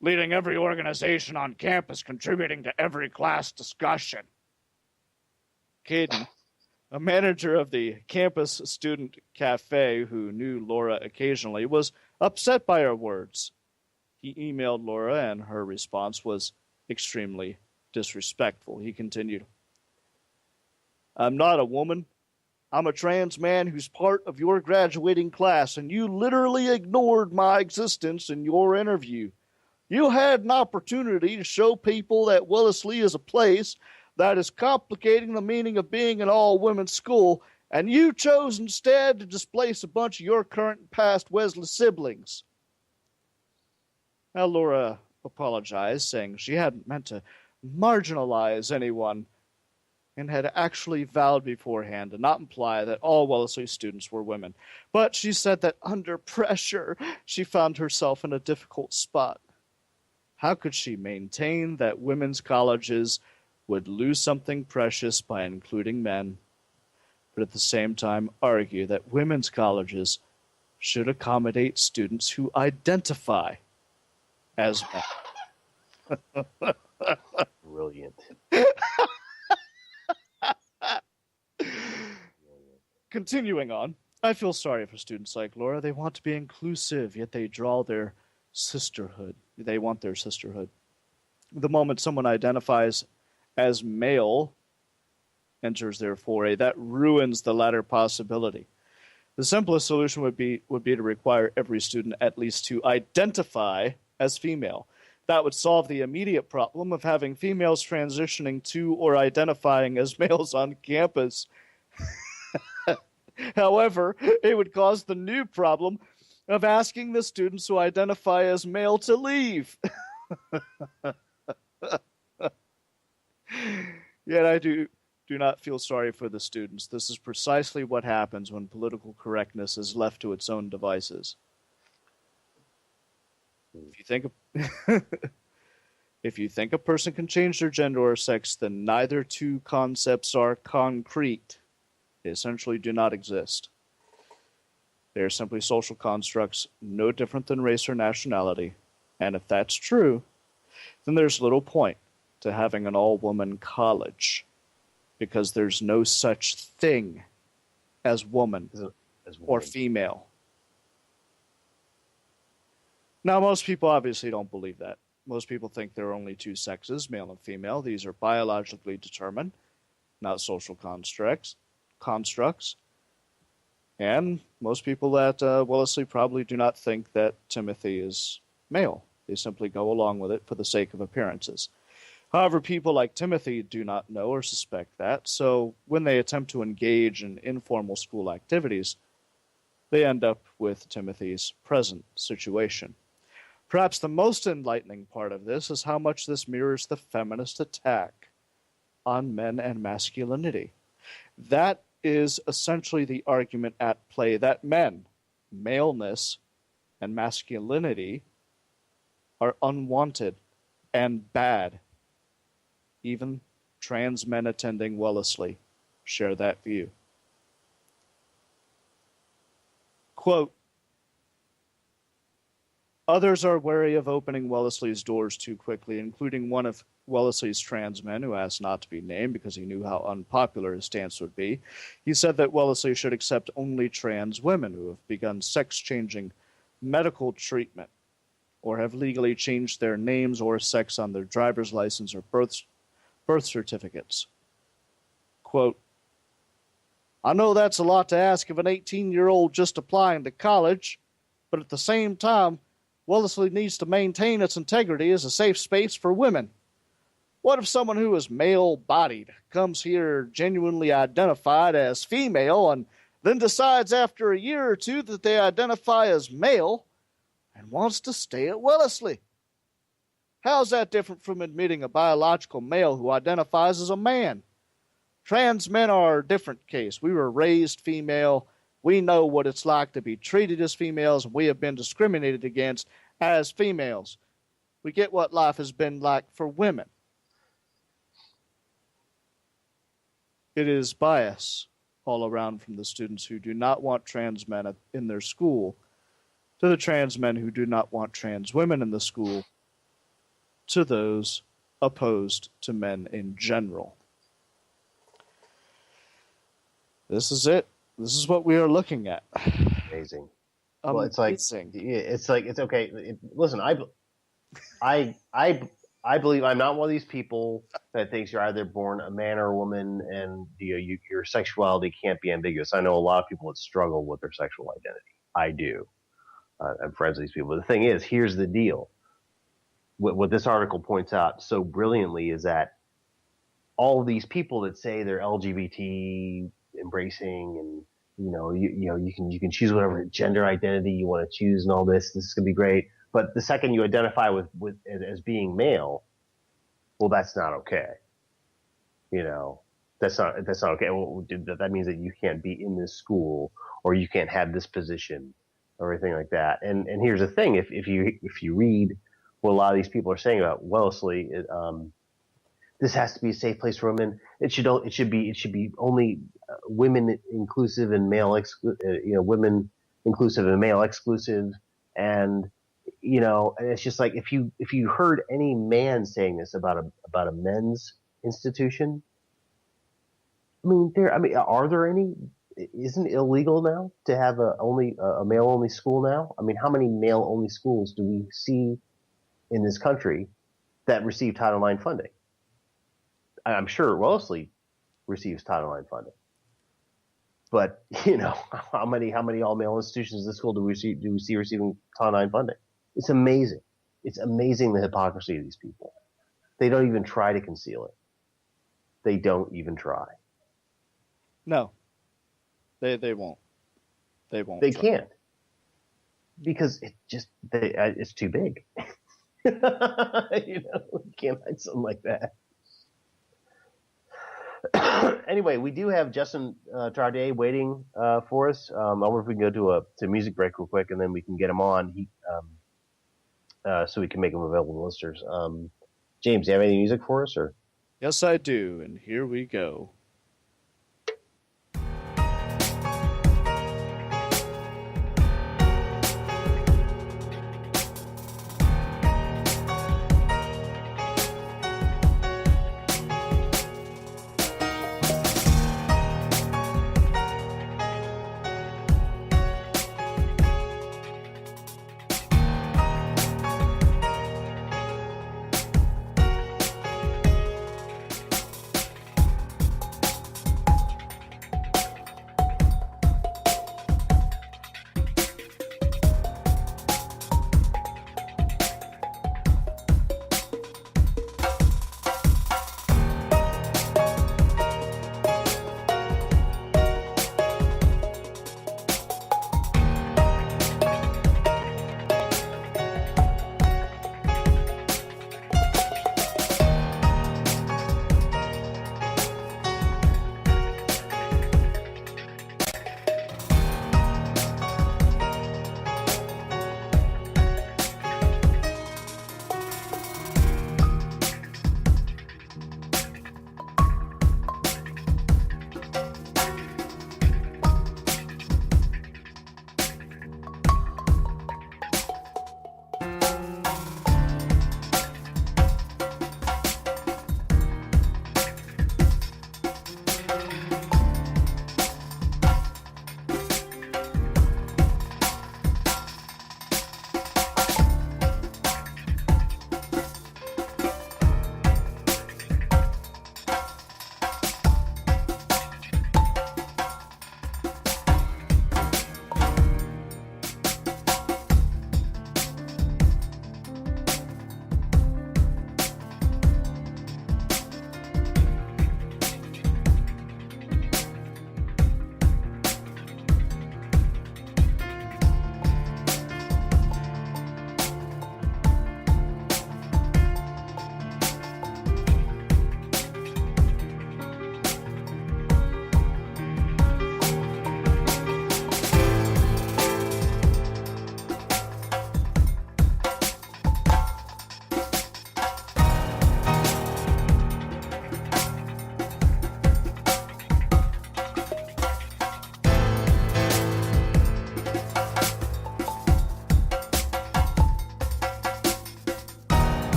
leading every organization on campus, contributing to every class discussion." Caden, a manager of the campus student cafe who knew Laura occasionally, was upset by her words. He emailed Laura, and her response was extremely disrespectful. He continued, "I'm not a woman. I'm a trans man who's part of your graduating class, and you literally ignored my existence in your interview. You had an opportunity to show people that Wellesley is a place that is complicating the meaning of being an all-women's school, and you chose instead to displace a bunch of your current and past Wesley siblings." Now, Laura apologized, saying she hadn't meant to marginalize anyone and had actually vowed beforehand to not imply that all Wellesley students were women. But she said that under pressure, she found herself in a difficult spot. How could she maintain that women's colleges would lose something precious by including men, but at the same time argue that women's colleges should accommodate students who identify as men? Brilliant. Continuing on, I feel sorry for students like Laura. They want to be inclusive, yet they draw their sisterhood. They want their sisterhood. The moment someone identifies as male enters their foray, that ruins the latter possibility. The simplest solution would be to require every student at least to identify as female. That would solve the immediate problem of having females transitioning to or identifying as males on campus. However, it would cause the new problem of asking the students who identify as male to leave. Yet I do not feel sorry for the students. This is precisely what happens when political correctness is left to its own devices. If you think a person can change their gender or sex, then neither two concepts are concrete. They essentially do not exist. They are simply social constructs, no different than race or nationality. And if that's true, then there's little point to having an all-woman college, because there's no such thing as woman or female. Now, most people obviously don't believe that. Most people think there are only two sexes, male and female. These are biologically determined, not social constructs. And most people at Wellesley probably do not think that Timothy is male. They simply go along with it for the sake of appearances. However, people like Timothy do not know or suspect that, so when they attempt to engage in informal school activities, they end up with Timothy's present situation. Perhaps the most enlightening part of this is how much this mirrors the feminist attack on men and masculinity. That is essentially the argument at play, that men, maleness, and masculinity are unwanted and bad. Even trans men attending Wellesley share that view. Quote, others are wary of opening Wellesley's doors too quickly, including one of Wellesley's trans men who asked not to be named because he knew how unpopular his stance would be. He said that Wellesley should accept only trans women who have begun sex-changing medical treatment or have legally changed their names or sex on their driver's license or birth certificates. Quote, I know that's a lot to ask of an 18-year-old just applying to college, but at the same time, Wellesley needs to maintain its integrity as a safe space for women. What if someone who is male-bodied comes here genuinely identified as female and then decides after a year or two that they identify as male and wants to stay at Wellesley? How's that different from admitting a biological male who identifies as a man? Trans men are a different case. We were raised female. We know what it's like to be treated as females, and we have been discriminated against as females. We get what life has been like for women. It is bias all around, from the students who do not want trans men in their school to the trans men who do not want trans women in the school to those opposed to men in general. This is it. This is what we are looking at. Amazing. Well, it's okay. Listen, I believe I'm not one of these people that thinks you're either born a man or a woman, and your sexuality can't be ambiguous. I know a lot of people that struggle with their sexual identity. I do. I'm friends with these people. But the thing is, here's the deal. What this article points out so brilliantly is that all of these people that say they're LGBT embracing, and you can choose whatever gender identity you want to choose and all this. This is gonna be great. But the second you identify with as being male, well, that's not okay. That's not okay. Well, that means that you can't be in this school, or you can't have this position, or anything like that. And here's the thing: if you read what a lot of these people are saying about Wellesley, this has to be a safe place for women. It should be only women inclusive and male women inclusive and male exclusive, and and it's just like if you heard any man saying this about a men's institution, are there any? Isn't it illegal now to have a male only school now? I mean, how many male only schools do we see in this country that receive Title IX funding? I'm sure Wellesley receives Title IX funding, but how many all male institutions in the school do we see receiving Title IX funding? It's amazing. It's amazing the hypocrisy of these people. They don't even try to conceal it. They don't even try. No, they won't. They won't. They can't, because it's too big. You can't hide something like that. Anyway, we do have Justin Trottier waiting for us. I wonder if we can go to a music break real quick, and then we can get him on. So we can make him available to listeners. James, do you have any music for us, or? Yes, I do, and here we go.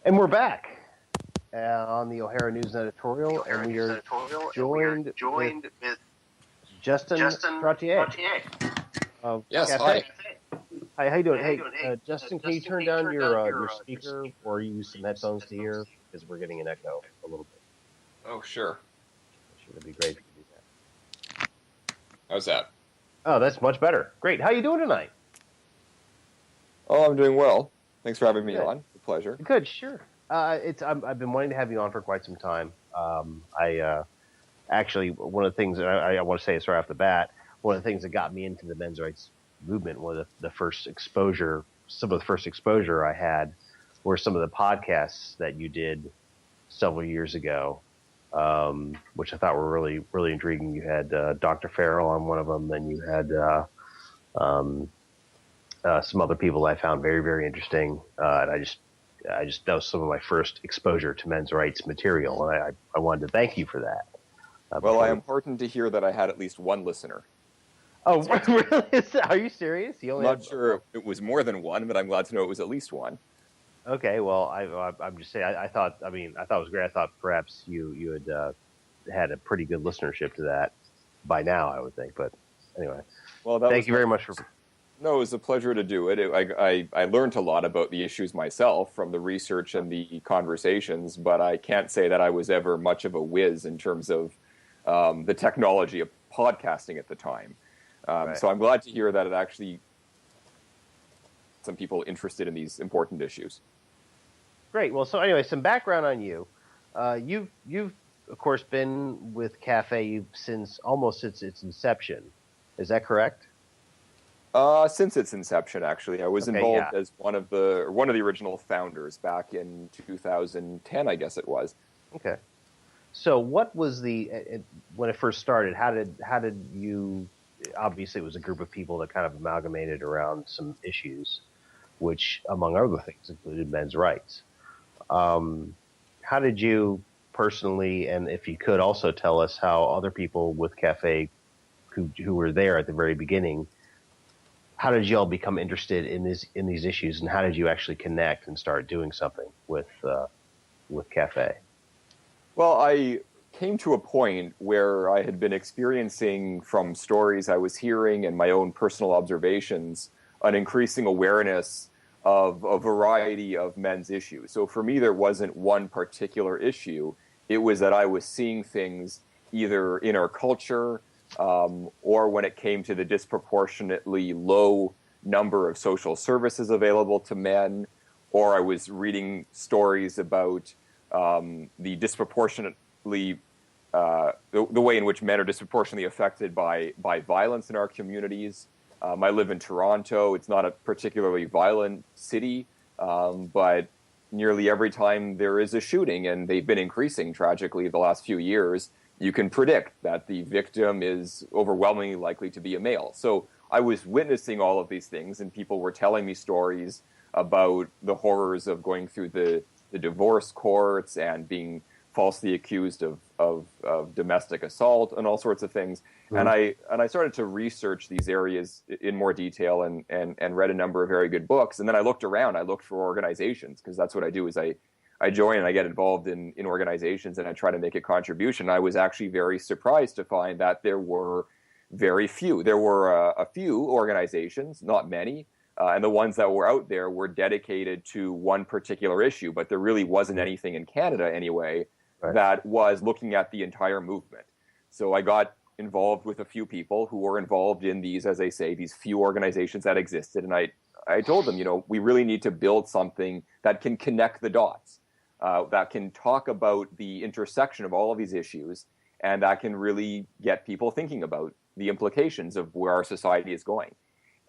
And we're back on the O'Hara News and Editorial, and we are joined with Justin Trottier. Yes, Cafe. hi. Hi, how you doing? Hey, Justin, can you turn down your speaker or use some headphones to hear? Because we're getting an echo a little bit. Oh, sure. It'd be great if you could do that. How's that? Oh, that's much better. Great. How you doing tonight? Oh, I'm doing well. Thanks for having me Good. on. It's a pleasure. Good, sure. I've been wanting to have you on for quite some time. Actually, one of the things that I want to say is right off the bat, one of the things that got me into the men's rights movement, one of the first exposure, some of the first exposure I had were some of the podcasts that you did several years ago, which I thought were really, really intriguing. You had Dr. Farrell on one of them, and you had some other people I found very, very interesting. And I just that was some of my first exposure to men's rights material, and I wanted to thank you for that. Well, I am heartened to hear that I had at least one listener. Oh, really? Are you serious? I'm not sure it was more than one, but I'm glad to know it was at least one. Okay, well, I'm just saying. I thought it was great. I thought perhaps you had had a pretty good listenership to that by now, I would think. But anyway, well, thank you very much for. No, it was a pleasure to do it. I learned a lot about the issues myself from the research and the conversations, but I can't say that I was ever much of a whiz in terms of the technology of podcasting at the time. Right. So I'm glad to hear that it actually some people interested in these important issues. Great. Well, so anyway, some background on you. You've of course been with Cafe since its inception. Is that correct? Since its inception, actually, I was involved as one of the original founders back in 2010, I guess it was. Okay. So, what was when it first started? How did you? Obviously, it was a group of people that kind of amalgamated around some issues, which, among other things, included men's rights. How did you personally, and if you could also tell us how other people with Cafe who were there at the very beginning, how did you all become interested in these issues, and how did you actually connect and start doing something with Cafe? Well, I came to a point where I had been experiencing, from stories I was hearing and my own personal observations, an increasing awareness of a variety of men's issues. So for me, there wasn't one particular issue. It was that I was seeing things either in our culture or when it came to the disproportionately low number of social services available to men, or I was reading stories about the disproportionately the way in which men are disproportionately affected by violence in our communities. I live in Toronto. It's not a particularly violent city, but nearly every time there is a shooting, and they've been increasing tragically the last few years, you can predict that the victim is overwhelmingly likely to be a male. So I was witnessing all of these things, and people were telling me stories about the horrors of going through the divorce courts and being falsely accused of domestic assault and all sorts of things. Mm-hmm. And I started to research these areas in more detail and read a number of very good books. And then I looked around. I looked for organizations, because that's what I do is I join and I get involved in organizations and I try to make a contribution. I was actually very surprised to find that there were very few. There were a few organizations, not many, and the ones that were out there were dedicated to one particular issue, but there really wasn't anything in Canada anyway that was looking at the entire movement. So I got involved with a few people who were involved in these, as I say, these few organizations that existed, and I told them, we really need to build something that can connect the dots, that can talk about the intersection of all of these issues, and that can really get people thinking about the implications of where our society is going.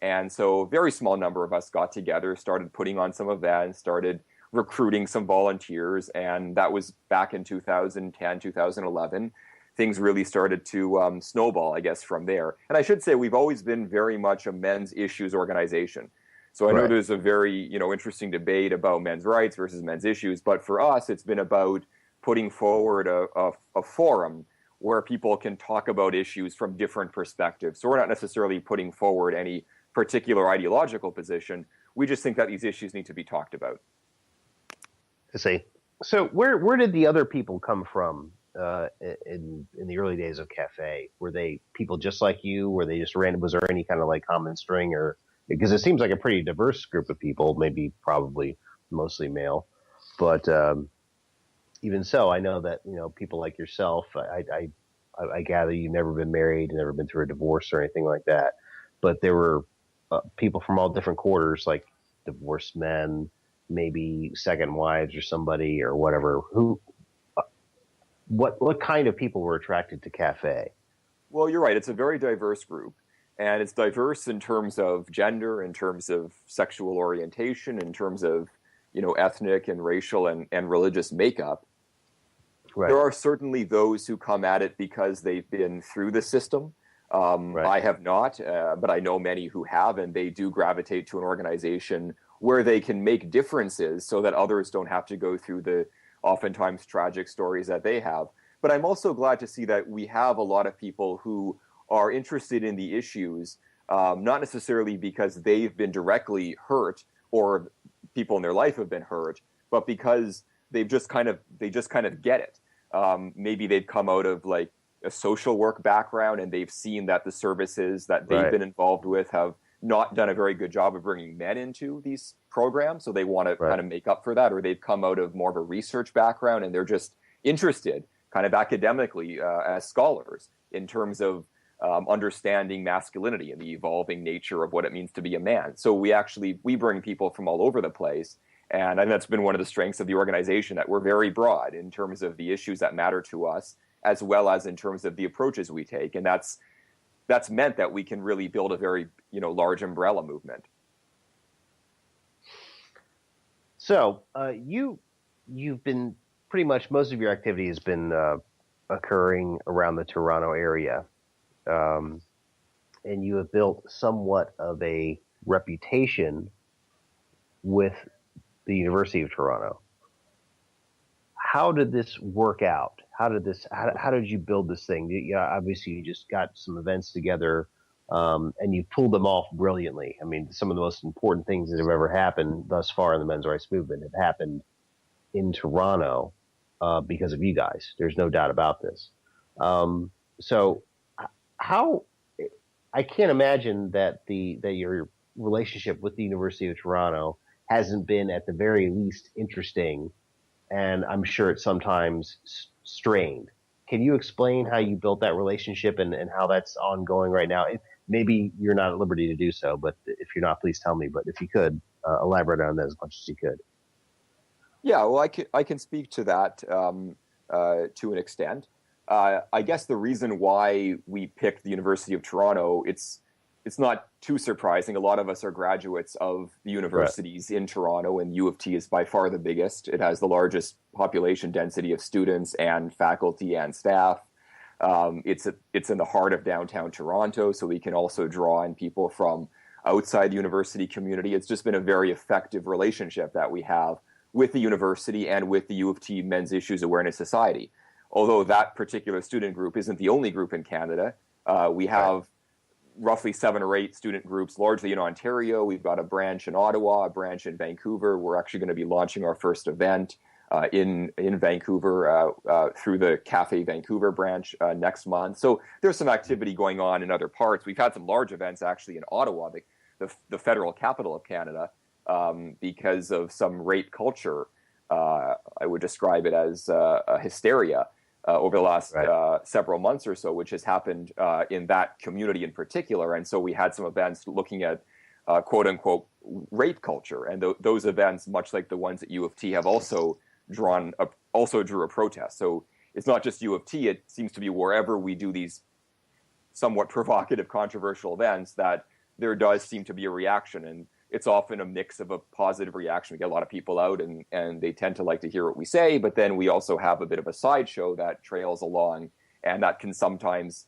And so a very small number of us got together, started putting on some events, started recruiting some volunteers, and that was back in 2010, 2011. Things really started to snowball, I guess, from there. And I should say we've always been very much a men's issues organization. So I know there's a very interesting debate about men's rights versus men's issues, but for us, it's been about putting forward a forum where people can talk about issues from different perspectives. So we're not necessarily putting forward any particular ideological position. We just think that these issues need to be talked about. I see. So where did the other people come from in the early days of Cafe? Were they people just like you? Were they just random? Was there any kind of like common string, or because it seems like a pretty diverse group of people, maybe probably mostly male, but even so, I know that people like yourself. I gather you've never been married, never been through a divorce or anything like that, but there were people from all different quarters, like divorced men, maybe second wives or somebody or whatever. What kind of people were attracted to Cafe? Well, you're right. It's a very diverse group, and it's diverse in terms of gender, in terms of sexual orientation, in terms of ethnic and racial and religious makeup. Right. There are certainly those who come at it because they've been through the system. Right. I have not, but I know many who have, and they do gravitate to an organization where they can make differences so that others don't have to go through the oftentimes tragic stories that they have. But I'm also glad to see that we have a lot of people who are interested in the issues, not necessarily because they've been directly hurt or people in their life have been hurt, but because they just kind of get it. Maybe they've come out of like a social work background and they've seen that the services that they've been involved with have not done a very good job of bringing men into these programs. So they want to kind of make up for that, or they've come out of more of a research background and they're just interested kind of academically as scholars in terms of understanding masculinity and the evolving nature of what it means to be a man. So we bring people from all over the place. And I think that's been one of the strengths of the organization, that we're very broad in terms of the issues that matter to us, as well as in terms of the approaches we take. And that's meant that we can really build a very large umbrella movement. So you've been pretty much, most of your activity has been occurring around the Toronto area, and you have built somewhat of a reputation with the University of Toronto. How did this work out? How did you build this thing? Obviously you just got some events together, and you pulled them off brilliantly. I mean, some of the most important things that have ever happened thus far in the men's rights movement have happened in Toronto because of you guys. There's no doubt about this. So how, I can't imagine that your relationship with the University of Toronto hasn't been at the very least interesting, and I'm sure it's sometimes strained. Can you explain how you built that relationship and how that's ongoing right now? Maybe you're not at liberty to do so, but if you're not, please tell me. But if you could, elaborate on that as much as you could. Yeah, well, I can speak to that to an extent. I guess the reason why we picked the University of Toronto, it's not too surprising. A lot of us are graduates of the universities in Toronto, and U of T is by far the biggest. It has the largest population density of students and faculty and staff. It's in the heart of downtown Toronto, so we can also draw in people from outside the university community. It's just been a very effective relationship that we have with the university and with the U of T Men's Issues Awareness Society. Although that particular student group isn't the only group in Canada. We have roughly 7 or 8 student groups, largely in Ontario. We've got a branch in Ottawa, a branch in Vancouver. We're actually going to be launching our first event in Vancouver through the Cafe Vancouver branch next month. So there's some activity going on in other parts. We've had some large events actually in Ottawa, the federal capital of Canada, because of some rape culture. I would describe it as a hysteria over the last several months or so, which has happened in that community in particular. And so we had some events looking at quote unquote rape culture. And those events, much like the ones at U of T, have also drew a protest. So it's not just U of T, it seems to be wherever we do these somewhat provocative, controversial events that there does seem to be a reaction. And it's often a mix of a positive reaction. We get a lot of people out and they tend to like to hear what we say, but then we also have a bit of a sideshow that trails along, and that can sometimes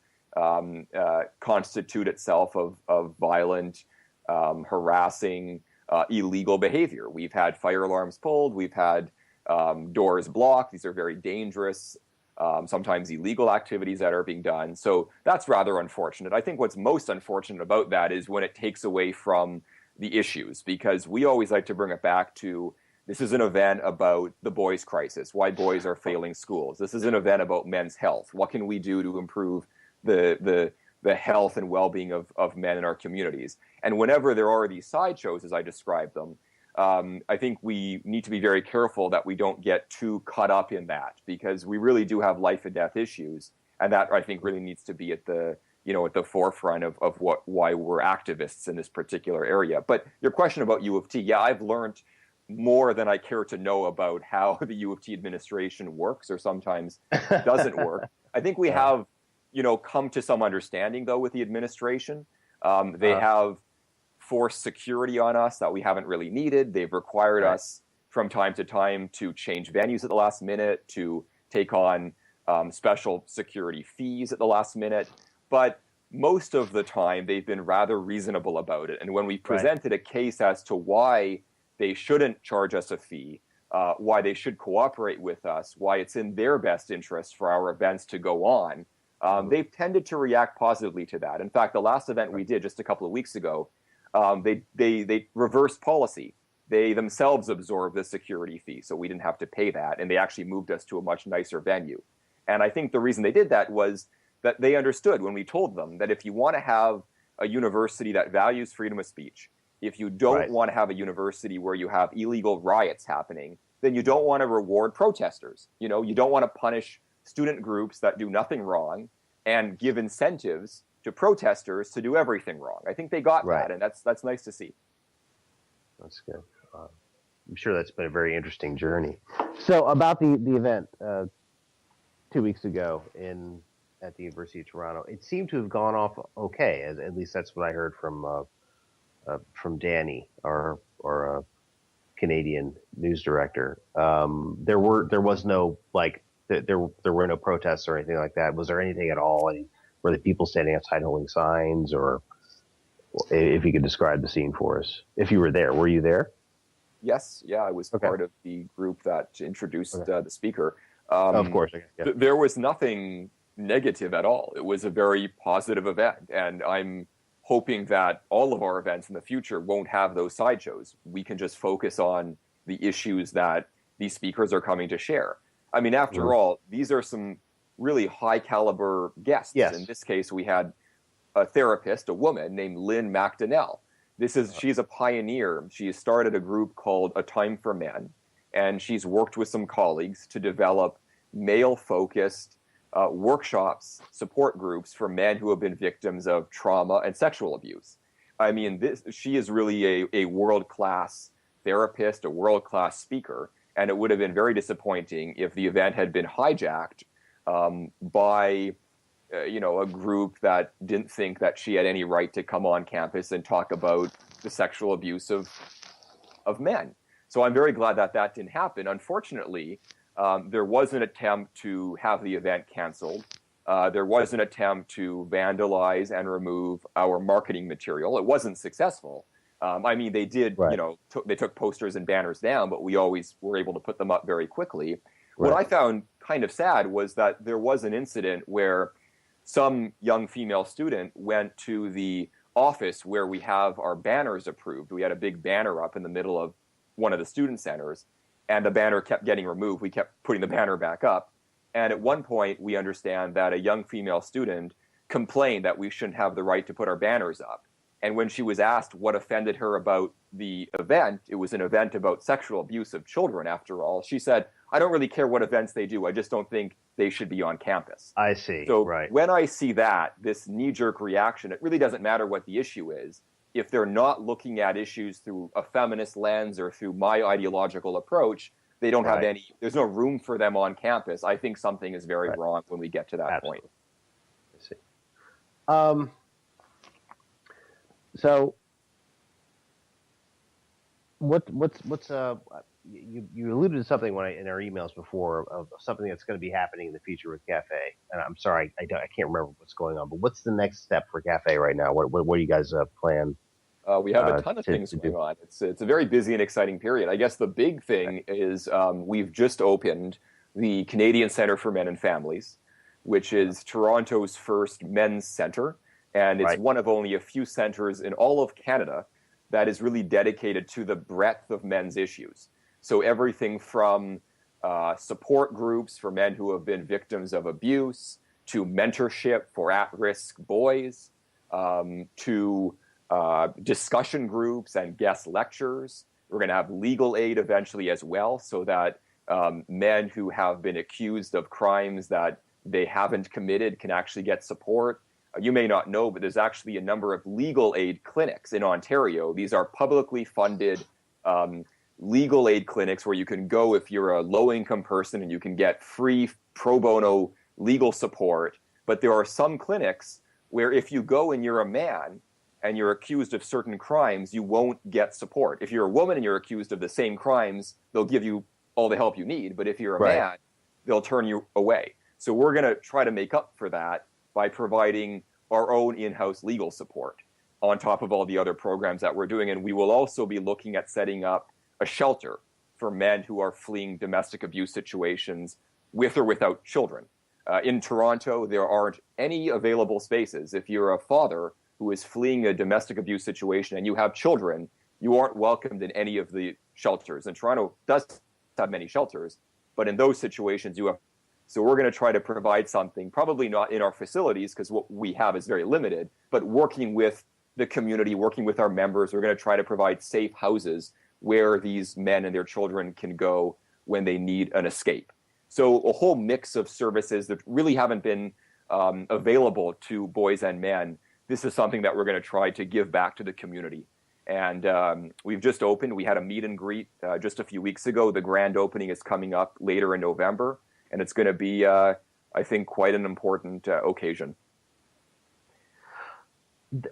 constitute itself of violent, harassing, illegal behavior. We've had fire alarms pulled. We've had doors blocked. These are very dangerous, sometimes illegal activities that are being done. So that's rather unfortunate. I think what's most unfortunate about that is when it takes away from the issues, because we always like to bring it back to This is an event about the boys' crisis, why boys are failing schools. This is an event about men's health. What can we do to improve the health and well-being of men in our communities? And whenever there are these sideshows, as I described them, I think we need to be very careful that we don't get too caught up in that, because we really do have life and death issues, and that I think really needs to be at the forefront of why we're activists in this particular area. But your question about U of T, yeah, I've learned more than I care to know about how the U of T administration works or sometimes doesn't work. I think we have, come to some understanding, though, with the administration. They have forced security on us that we haven't really needed. They've required us from time to time to change venues at the last minute, to take on special security fees at the last minute. But most of the time, they've been rather reasonable about it. And when we presented a case as to why they shouldn't charge us a fee, why they should cooperate with us, why it's in their best interest for our events to go on, they've tended to react positively to that. In fact, the last event we did just a couple of weeks ago, they reversed policy. They themselves absorbed the security fee, so we didn't have to pay that, and they actually moved us to a much nicer venue. And I think the reason they did that was that they understood when we told them that if you want to have a university that values freedom of speech, if you don't want to have a university where you have illegal riots happening, then you don't want to reward protesters. You don't want to punish student groups that do nothing wrong and give incentives to protesters to do everything wrong. I think they got that, and that's nice to see. That's good. I'm sure that's been a very interesting journey. So about the event 2 weeks ago at the University of Toronto, it seemed to have gone off okay. At least that's what I heard from Danny, our Canadian news director. There were no protests or anything like that. Was there anything at all? Were the people standing outside holding signs, or if you could describe the scene for us? If you were there, were you there? Yes, yeah, I was part of the group that introduced the speaker. Of course, there was nothing negative at all. It was a very positive event, and I'm hoping that all of our events in the future won't have those sideshows. We can just focus on the issues that these speakers are coming to share. I mean, after all, these are some really high caliber guests. Yes. In this case, we had a therapist, a woman named Lynn McDonnell. She's a pioneer. She has started a group called A Time for Men, and she's worked with some colleagues to develop male-focused workshops, support groups for men who have been victims of trauma and sexual abuse. I mean, she is really a world-class therapist, a world-class speaker, and it would have been very disappointing if the event had been hijacked by a group that didn't think that she had any right to come on campus and talk about the sexual abuse of men. So I'm very glad that didn't happen. Unfortunately, there was an attempt to have the event canceled. There was an attempt to vandalize and remove our marketing material. It wasn't successful. I mean, they did, they took posters and banners down, but we always were able to put them up very quickly. What I found kind of sad was that there was an incident where some young female student went to the office where we have our banners approved. We had a big banner up in the middle of one of the student centers, and the banner kept getting removed. We kept putting the banner back up. And at one point, we understand that a young female student complained that we shouldn't have the right to put our banners up. And when she was asked what offended her about the event, it was an event about sexual abuse of children, after all, she said, I don't really care what events they do. I just don't think they should be on campus. I see. So when I see this knee-jerk reaction, it really doesn't matter what the issue is. If they're not looking at issues through a feminist lens or through my ideological approach, they don't have there's no room for them on campus. I think something is very wrong when we get to that point. I see. So what's you alluded to something in our emails before of something that's going to be happening in the future with Cafe, and I'm sorry I can't remember what's going on, but what's the next step for Cafe right now? What do you guys plan? We have a ton of things going on. It's a very busy and exciting period. I guess the big thing is we've just opened the Canadian Centre for Men and Families, which is Toronto's first men's center, and it's one of only a few centers in all of Canada that is really dedicated to the breadth of men's issues. So everything from support groups for men who have been victims of abuse, to mentorship for at-risk boys, to discussion groups and guest lectures. We're going to have legal aid eventually as well, so that men who have been accused of crimes that they haven't committed can actually get support. You may not know, but there's actually a number of legal aid clinics in Ontario. These are publicly funded legal aid clinics where you can go if you're a low-income person and you can get free pro bono legal support. But there are some clinics where if you go and you're a man and you're accused of certain crimes, you won't get support. If you're a woman and you're accused of the same crimes, they'll give you all the help you need. But if you're a man, they'll turn you away. So we're going to try to make up for that by providing our own in-house legal support on top of all the other programs that we're doing. And we will also be looking at setting up a shelter for men who are fleeing domestic abuse situations with or without children. In Toronto, there aren't any available spaces. If you're a father who is fleeing a domestic abuse situation and you have children, you aren't welcomed in any of the shelters. And Toronto does have many shelters, but in those situations, you have. So we're going to try to provide something, probably not in our facilities because what we have is very limited, but working with the community, working with our members, we're going to try to provide safe houses where these men and their children can go when they need an escape. So a whole mix of services that really haven't been available to boys and men. This is something that we're going to try to give back to the community. And we've just opened. We had a meet and greet just a few weeks ago. The grand opening is coming up later in November. And it's going to be, I think, quite an important occasion.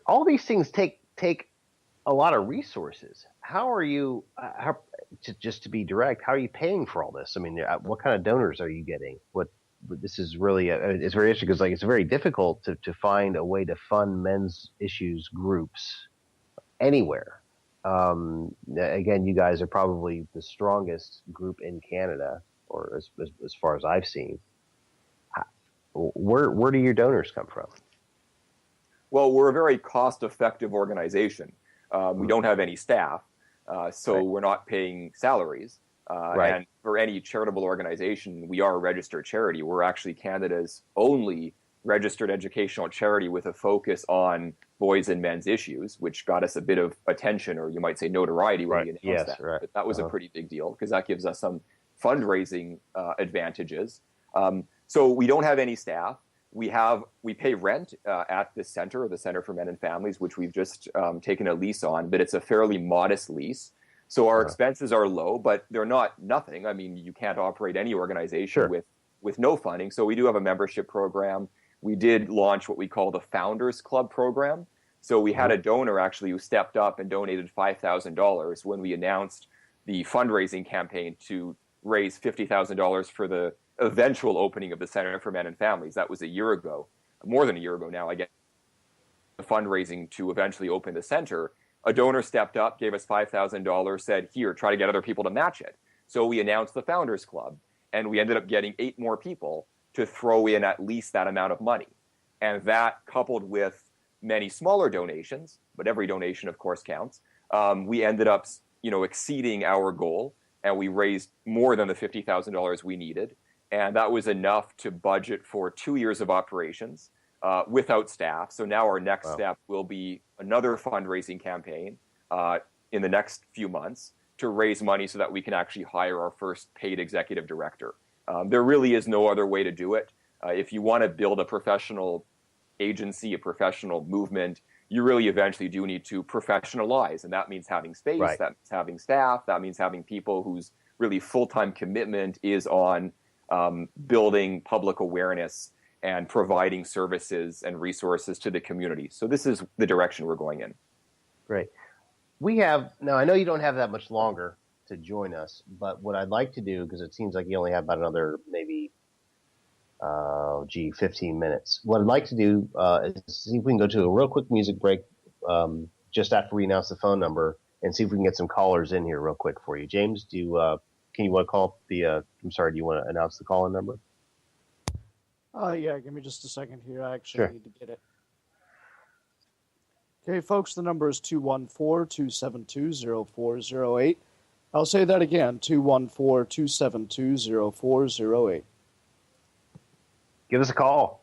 All these things take a lot of resources. How are you, just to be direct, how are you paying for all this? I mean, what kind of donors are you getting? This is really, it's very interesting because it's very difficult to find a way to fund men's issues groups anywhere. Again, you guys are probably the strongest group in Canada, or as far as I've seen. Where do your donors come from? Well, we're a very cost-effective organization. We don't have any staff, so we're not paying salaries. And for any charitable organization, we are a registered charity. We're actually Canada's only registered educational charity with a focus on boys and men's issues, which got us a bit of attention, or you might say notoriety when we announced that. But that was a pretty big deal because that gives us some fundraising advantages. So we don't have any staff. We pay rent at the center, the Center for Men and Families, which we've just taken a lease on, but it's a fairly modest lease. So our expenses are low, but they're not nothing. I mean, you can't operate any organization with no funding. So we do have a membership program. We did launch what we call the Founders Club program. So we had a donor actually who stepped up and donated $5,000 when we announced the fundraising campaign to raise $50,000 for the eventual opening of the Center for Men and Families. That was a year ago, more than a year ago now, I guess. The fundraising to eventually open the center, a donor stepped up, gave us $5,000, said, here, try to get other people to match it. So we announced the Founders Club, and we ended up getting 8 more people to throw in at least that amount of money. And that, coupled with many smaller donations, but every donation, of course, counts, we ended up exceeding our goal, and we raised more than the $50,000 we needed. And that was enough to budget for 2 years of operations without staff. So now our next step will be another fundraising campaign in the next few months to raise money so that we can actually hire our first paid executive director. There really is no other way to do it. If you want to build a professional agency, a professional movement, you really eventually do need to professionalize. And that means having space, that means having staff, that means having people whose really full-time commitment is on building public awareness and providing services and resources to the community. So this is the direction we're going in. Great. Now I know you don't have that much longer to join us, but what I'd like to do, because it seems like you only have about another maybe 15 minutes. What I'd like to do is see if we can go to a real quick music break just after we announce the phone number and see if we can get some callers in here real quick for you. James, do you want to call do you want to announce the call-in number? Yeah, give me just a second here. I actually need to get it. Okay, folks, the number is 214-272-0408. I'll say that again, 214-272-0408. Give us a call.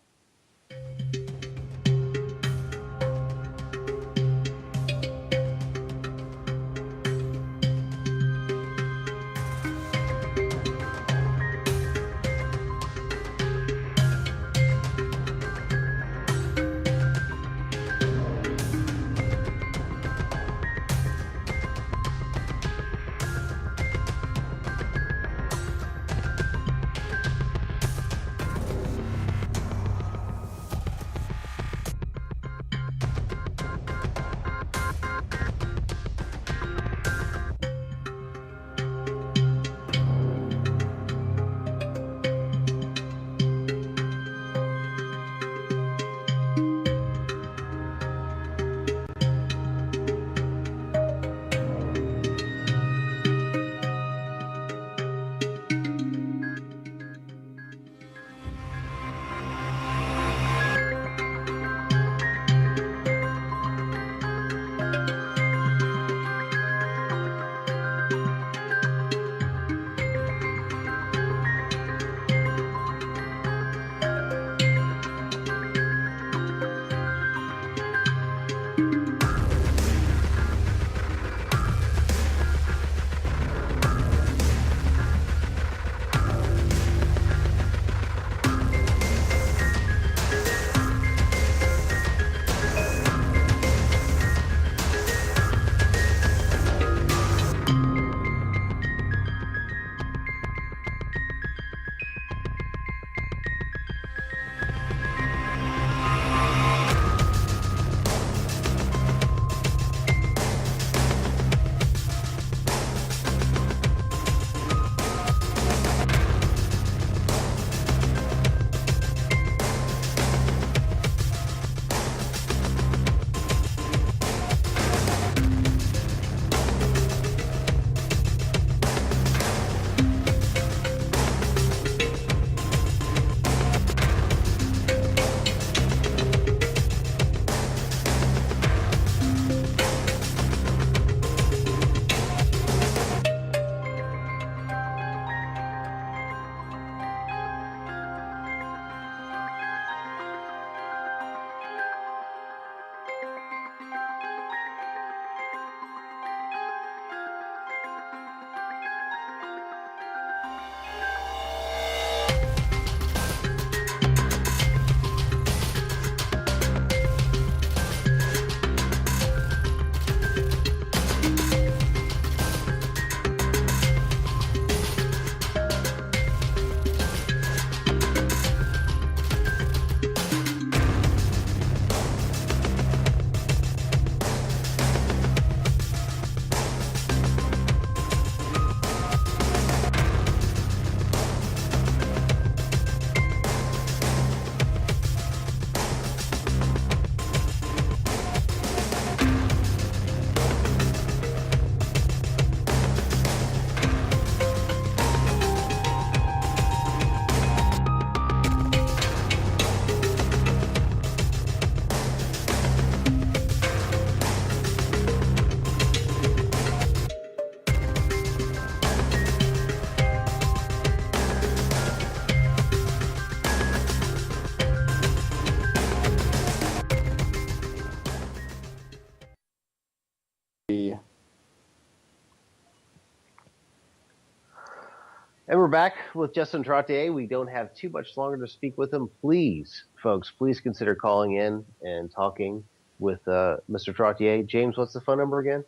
And we're back with Justin Trottier. We don't have too much longer to speak with him. Please, folks, please consider calling in and talking with Mr. Trottier. James, what's the phone number again?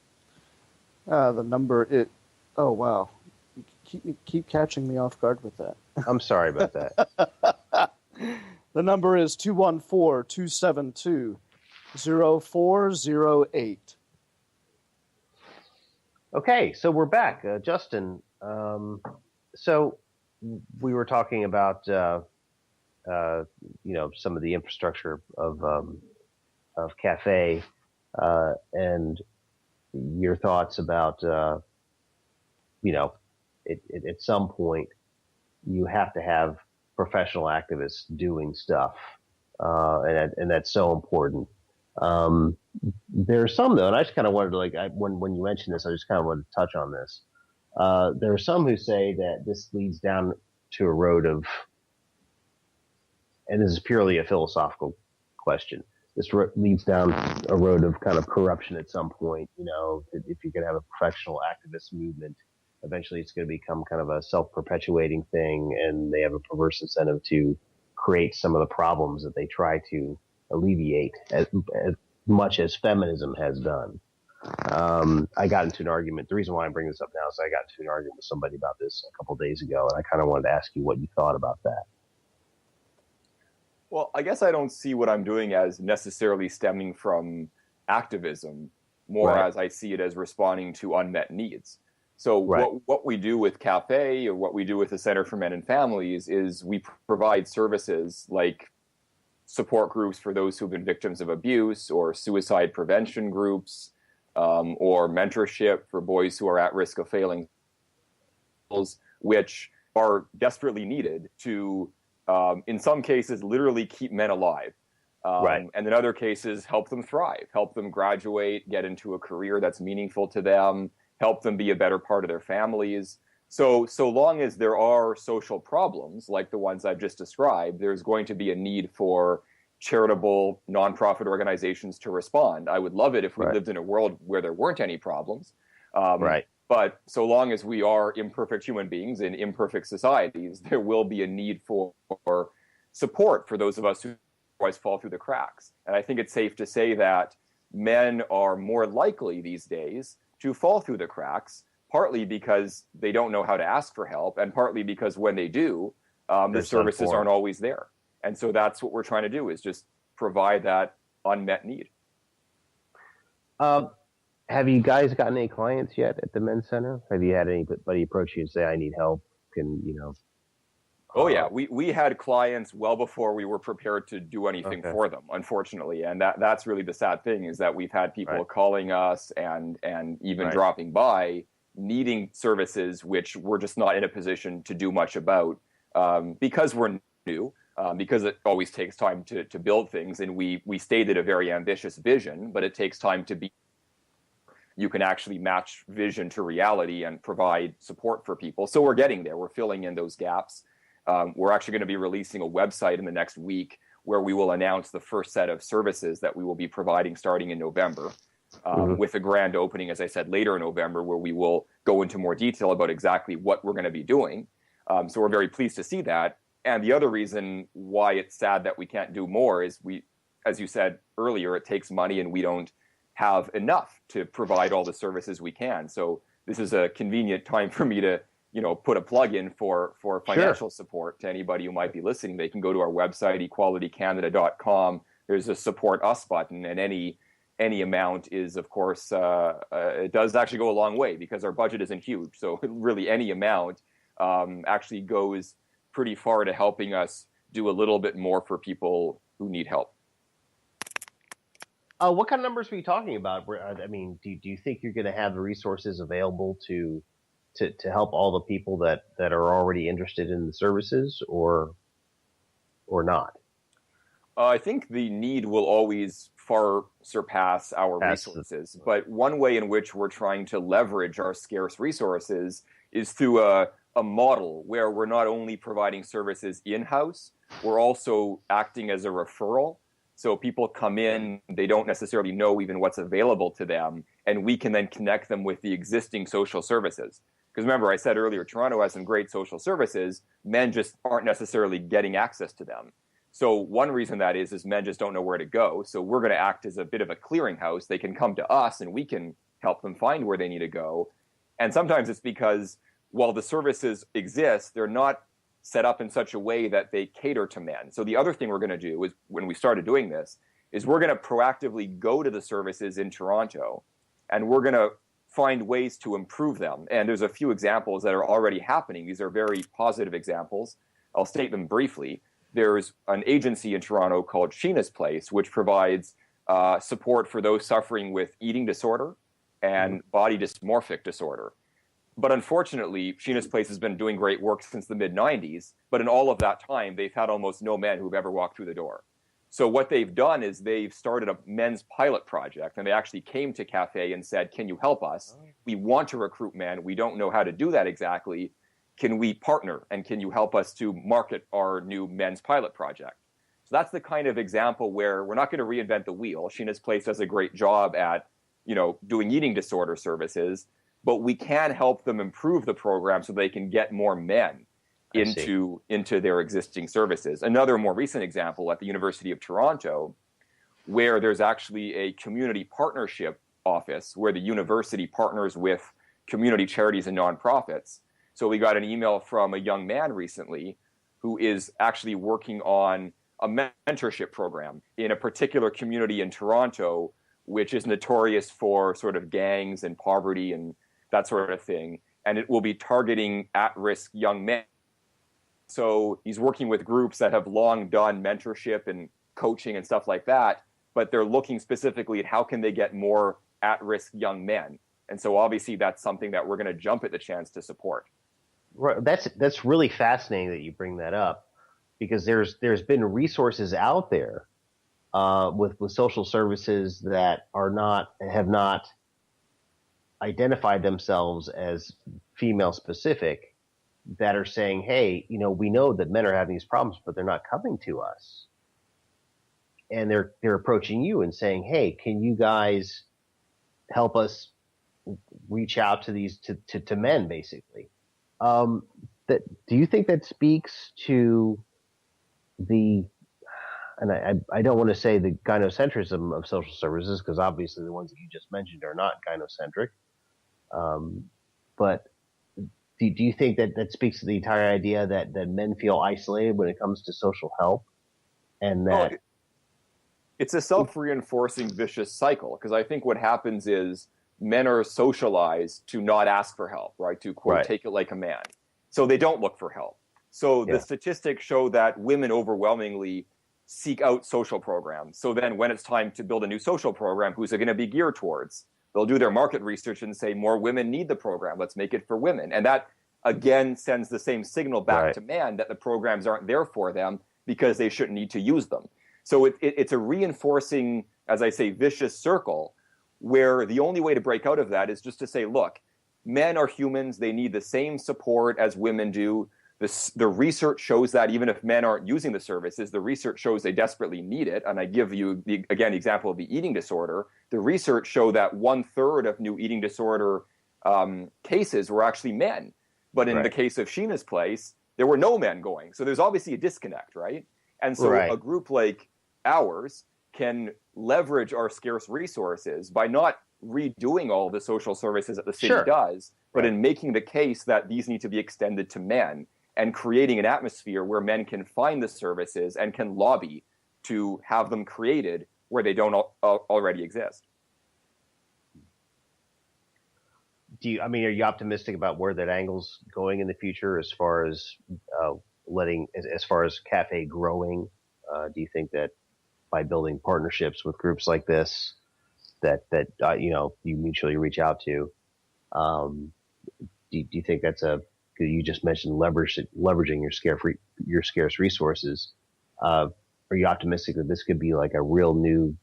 The number oh wow, you keep catching me off guard with that. I'm sorry about that. The number is 214-272-0408. Okay, so we're back, Justin. So we were talking about some of the infrastructure of Cafe and your thoughts about at some point you have to have professional activists doing stuff, and that's so important. There's some though, and I just kind of wanted to when you mentioned this, I just kind of wanted to touch on this. There are some who say that this leads down to a road of, and this is purely a philosophical question. This leads down a road of kind of corruption at some point. You know, if you could have a professional activist movement, eventually it's going to become kind of a self-perpetuating thing, and they have a perverse incentive to create some of the problems that they try to alleviate, as much as feminism has done. I got into an argument. The reason why I bring this up now is I got into an argument with somebody about this a couple of days ago, and I kind of wanted to ask you what you thought about that. Well, I guess I don't see what I'm doing as necessarily stemming from activism, more Right. as I see it as responding to unmet needs. So Right. what we do with CAFE or what we do with the Center for Men and Families is we provide services like support groups for those who've been victims of abuse, or suicide prevention groups, or mentorship for boys who are at risk of failing, which are desperately needed to, in some cases, literally keep men alive. Right. And in other cases, help them thrive, help them graduate, get into a career that's meaningful to them, help them be a better part of their families. So long as there are social problems like the ones I've just described, there's going to be a need for charitable nonprofit organizations to respond. I would love it if we Right. lived in a world where there weren't any problems. Right. But so long as we are imperfect human beings in imperfect societies, there will be a need for support for those of us who otherwise fall through the cracks. And I think it's safe to say that men are more likely these days to fall through the cracks, partly because they don't know how to ask for help, and partly because when they do, the services aren't always there. And so that's what we're trying to do, is just provide that unmet need. Have you guys gotten any clients yet at the men's center? Have you had anybody approach you and say, "I need help"? Can you know? Oh yeah, we had clients well before we were prepared to do anything for them, unfortunately, and that's really the sad thing, is that we've had people calling us and even dropping by, needing services which we're just not in a position to do much about, because we're new, because it always takes time to build things, and we stated a very ambitious vision, but it takes time to be. You can actually match vision to reality and provide support for people. So we're getting there. We're filling in those gaps. We're actually going to be releasing a website in the next week where we will announce the first set of services that we will be providing starting in November, with a grand opening, as I said, later in November, where we will go into more detail about exactly what we're going to be doing. So we're very pleased to see that. And the other reason why it's sad that we can't do more is as you said earlier, it takes money, and we don't have enough to provide all the services we can. So this is a convenient time for me to, put a plug in for financial support to anybody who might be listening. They can go to our website, equalitycanada.com. There's a support us button, and any amount is, of course, it does actually go a long way, because our budget isn't huge. So really any amount actually goes pretty far to helping us do a little bit more for people who need help. What kind of numbers are you talking about? I mean, do you think you're going to have the resources available to help all the people that are already interested in the services, or not? I think the need will always far surpass our resources. But one way in which we're trying to leverage our scarce resources is through a model where we're not only providing services in-house, we're also acting as a referral. So people come in, they don't necessarily know even what's available to them, and we can then connect them with the existing social services. Because remember, I said earlier, Toronto has some great social services. Men just aren't necessarily getting access to them. So one reason that is men just don't know where to go. So we're going to act as a bit of a clearinghouse. They can come to us, and we can help them find where they need to go. And sometimes it's because while the services exist, they're not set up in such a way that they cater to men. So the other thing we're going to do is, when we started doing this, is we're going to proactively go to the services in Toronto, and we're going to find ways to improve them. And there's a few examples that are already happening. These are very positive examples. I'll state them briefly. There's an agency in Toronto called Sheena's Place, which provides support for those suffering with eating disorder and body dysmorphic disorder. But unfortunately, Sheena's Place has been doing great work since the mid-90s, but in all of that time, they've had almost no men who've ever walked through the door. So what they've done is they've started a men's pilot project, and they actually came to Cafe and said, can you help us? We want to recruit men. We don't know how to do that exactly. Can we partner, and can you help us to market our new men's pilot project? So that's the kind of example where we're not going to reinvent the wheel. Sheena's Place does a great job at, doing eating disorder services, but we can help them improve the program so they can get more men into their existing services. Another more recent example at the University of Toronto, where there's actually a community partnership office where the university partners with community charities and nonprofits. So we got an email from a young man recently who is actually working on a mentorship program in a particular community in Toronto, which is notorious for sort of gangs and poverty and that sort of thing. And it will be targeting at-risk young men. So he's working with groups that have long done mentorship and coaching and stuff like that, but they're looking specifically at how can they get more at-risk young men. And so obviously that's something that we're going to jump at the chance to support. Right. That's really fascinating that you bring that up, because there's been resources out there with social services that have not identified themselves as female specific, that are saying, hey, we know that men are having these problems, but they're not coming to us. And they're approaching you and saying, hey, can you guys help us reach out to these to men, basically? Do you think that speaks to the, and I don't want to say the gynocentrism of social services, because obviously the ones that you just mentioned are not gynocentric, but do you think that speaks to the entire idea that men feel isolated when it comes to social help, and that it's a self-reinforcing vicious cycle? Because I think what happens is men are socialized to not ask for help, right? To quote, take it like a man. So they don't look for help. So the statistics show that women overwhelmingly seek out social programs. So then when it's time to build a new social program, who's it going to be geared towards? They'll do their market research and say, more women need the program. Let's make it for women. And that, again, sends the same signal back to men that the programs aren't there for them because they shouldn't need to use them. So it's a reinforcing, as I say, vicious circle, where the only way to break out of that is just to say, look, men are humans. They need the same support as women do. The research shows that even if men aren't using the services, the research shows they desperately need it. And I give you, the example of the eating disorder. The research showed that 1/3 of new eating disorder cases were actually men. But in the case of Sheena's Place, there were no men going. So there's obviously a disconnect, right? And so a group like ours can leverage our scarce resources by not redoing all the social services that the city does, but in making the case that these need to be extended to men, and creating an atmosphere where men can find the services and can lobby to have them created where they don't already exist. Are you optimistic about where that angle's going in the future as far as as far as Cafe growing? Do you think that by building partnerships with groups like this that you mutually reach out to, do you think that's you just mentioned leveraging your scarce resources? Are you optimistic that this could be like a real new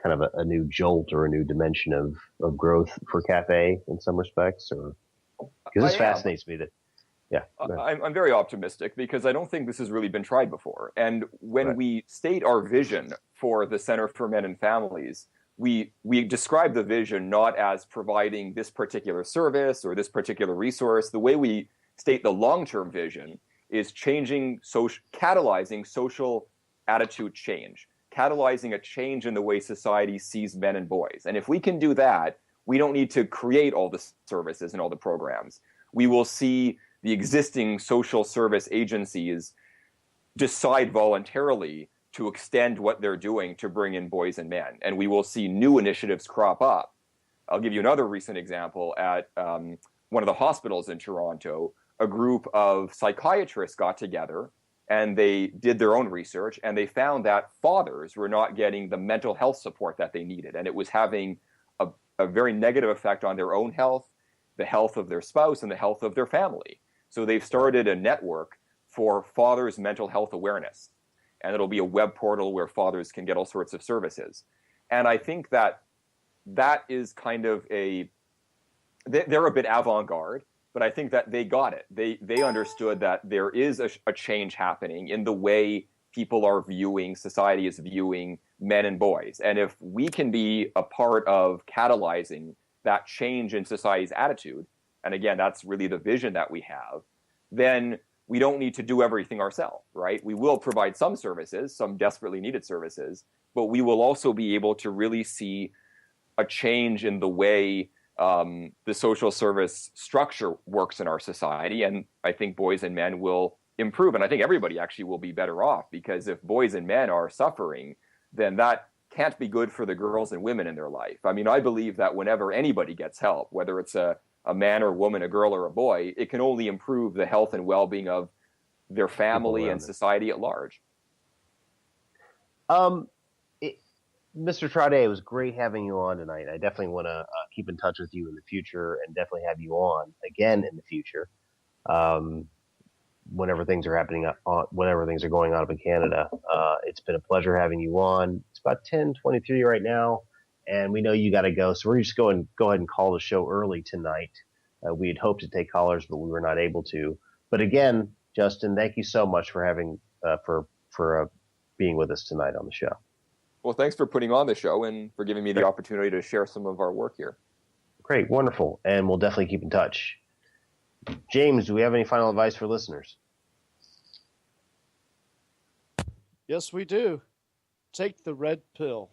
kind of a new jolt or a new dimension of growth for Cafe in some respects? Or because this fascinates me I'm very optimistic, because I don't think this has really been tried before. And when we state our vision for the Center for Men and Families, we describe the vision not as providing this particular service or this particular resource. The way we state the long-term vision is catalyzing social attitude change, catalyzing a change in the way society sees men and boys. And if we can do that, we don't need to create all the services and all the programs. We will see the existing social service agencies decide voluntarily to extend what they're doing to bring in boys and men. And we will see new initiatives crop up. I'll give you another recent example. At one of the hospitals in Toronto, a group of psychiatrists got together and they did their own research, and they found that fathers were not getting the mental health support that they needed. And it was having a very negative effect on their own health, the health of their spouse, and the health of their family. So they've started a network for fathers' mental health awareness. and it'll be a web portal where fathers can get all sorts of services. And I think that is kind of they're a bit avant-garde, but I think that they got it. They understood that there is a change happening in the way people are viewing, society is viewing men and boys. And if we can be a part of catalyzing that change in society's attitude, and again, that's really the vision that we have, then we don't need to do everything ourselves, right? We will provide some services, some desperately needed services, but we will also be able to really see a change in the way the social service structure works in our society. And I think boys and men will improve. And I think everybody actually will be better off, because if boys and men are suffering, then that can't be good for the girls and women in their life. I mean, I believe that whenever anybody gets help, whether it's a man or woman, a girl or a boy, it can only improve the health and well-being of their family and society at large. Mr. Trottier, it was great having you on tonight. I definitely want to keep in touch with you in the future, and definitely have you on again in the future. Whenever things are happening whenever things are going on up in Canada. It's been a pleasure having you on. It's about 10:23 right now, and we know you got to go, so we're just going to go ahead and call the show early tonight. We had hoped to take callers, but we were not able to. But again, Justin, thank you so much for having for being with us tonight on the show. Well, thanks for putting on the show and for giving me the opportunity to share some of our work here. Great, wonderful, and we'll definitely keep in touch. James, do we have any final advice for listeners? Yes, we do. Take the red pill.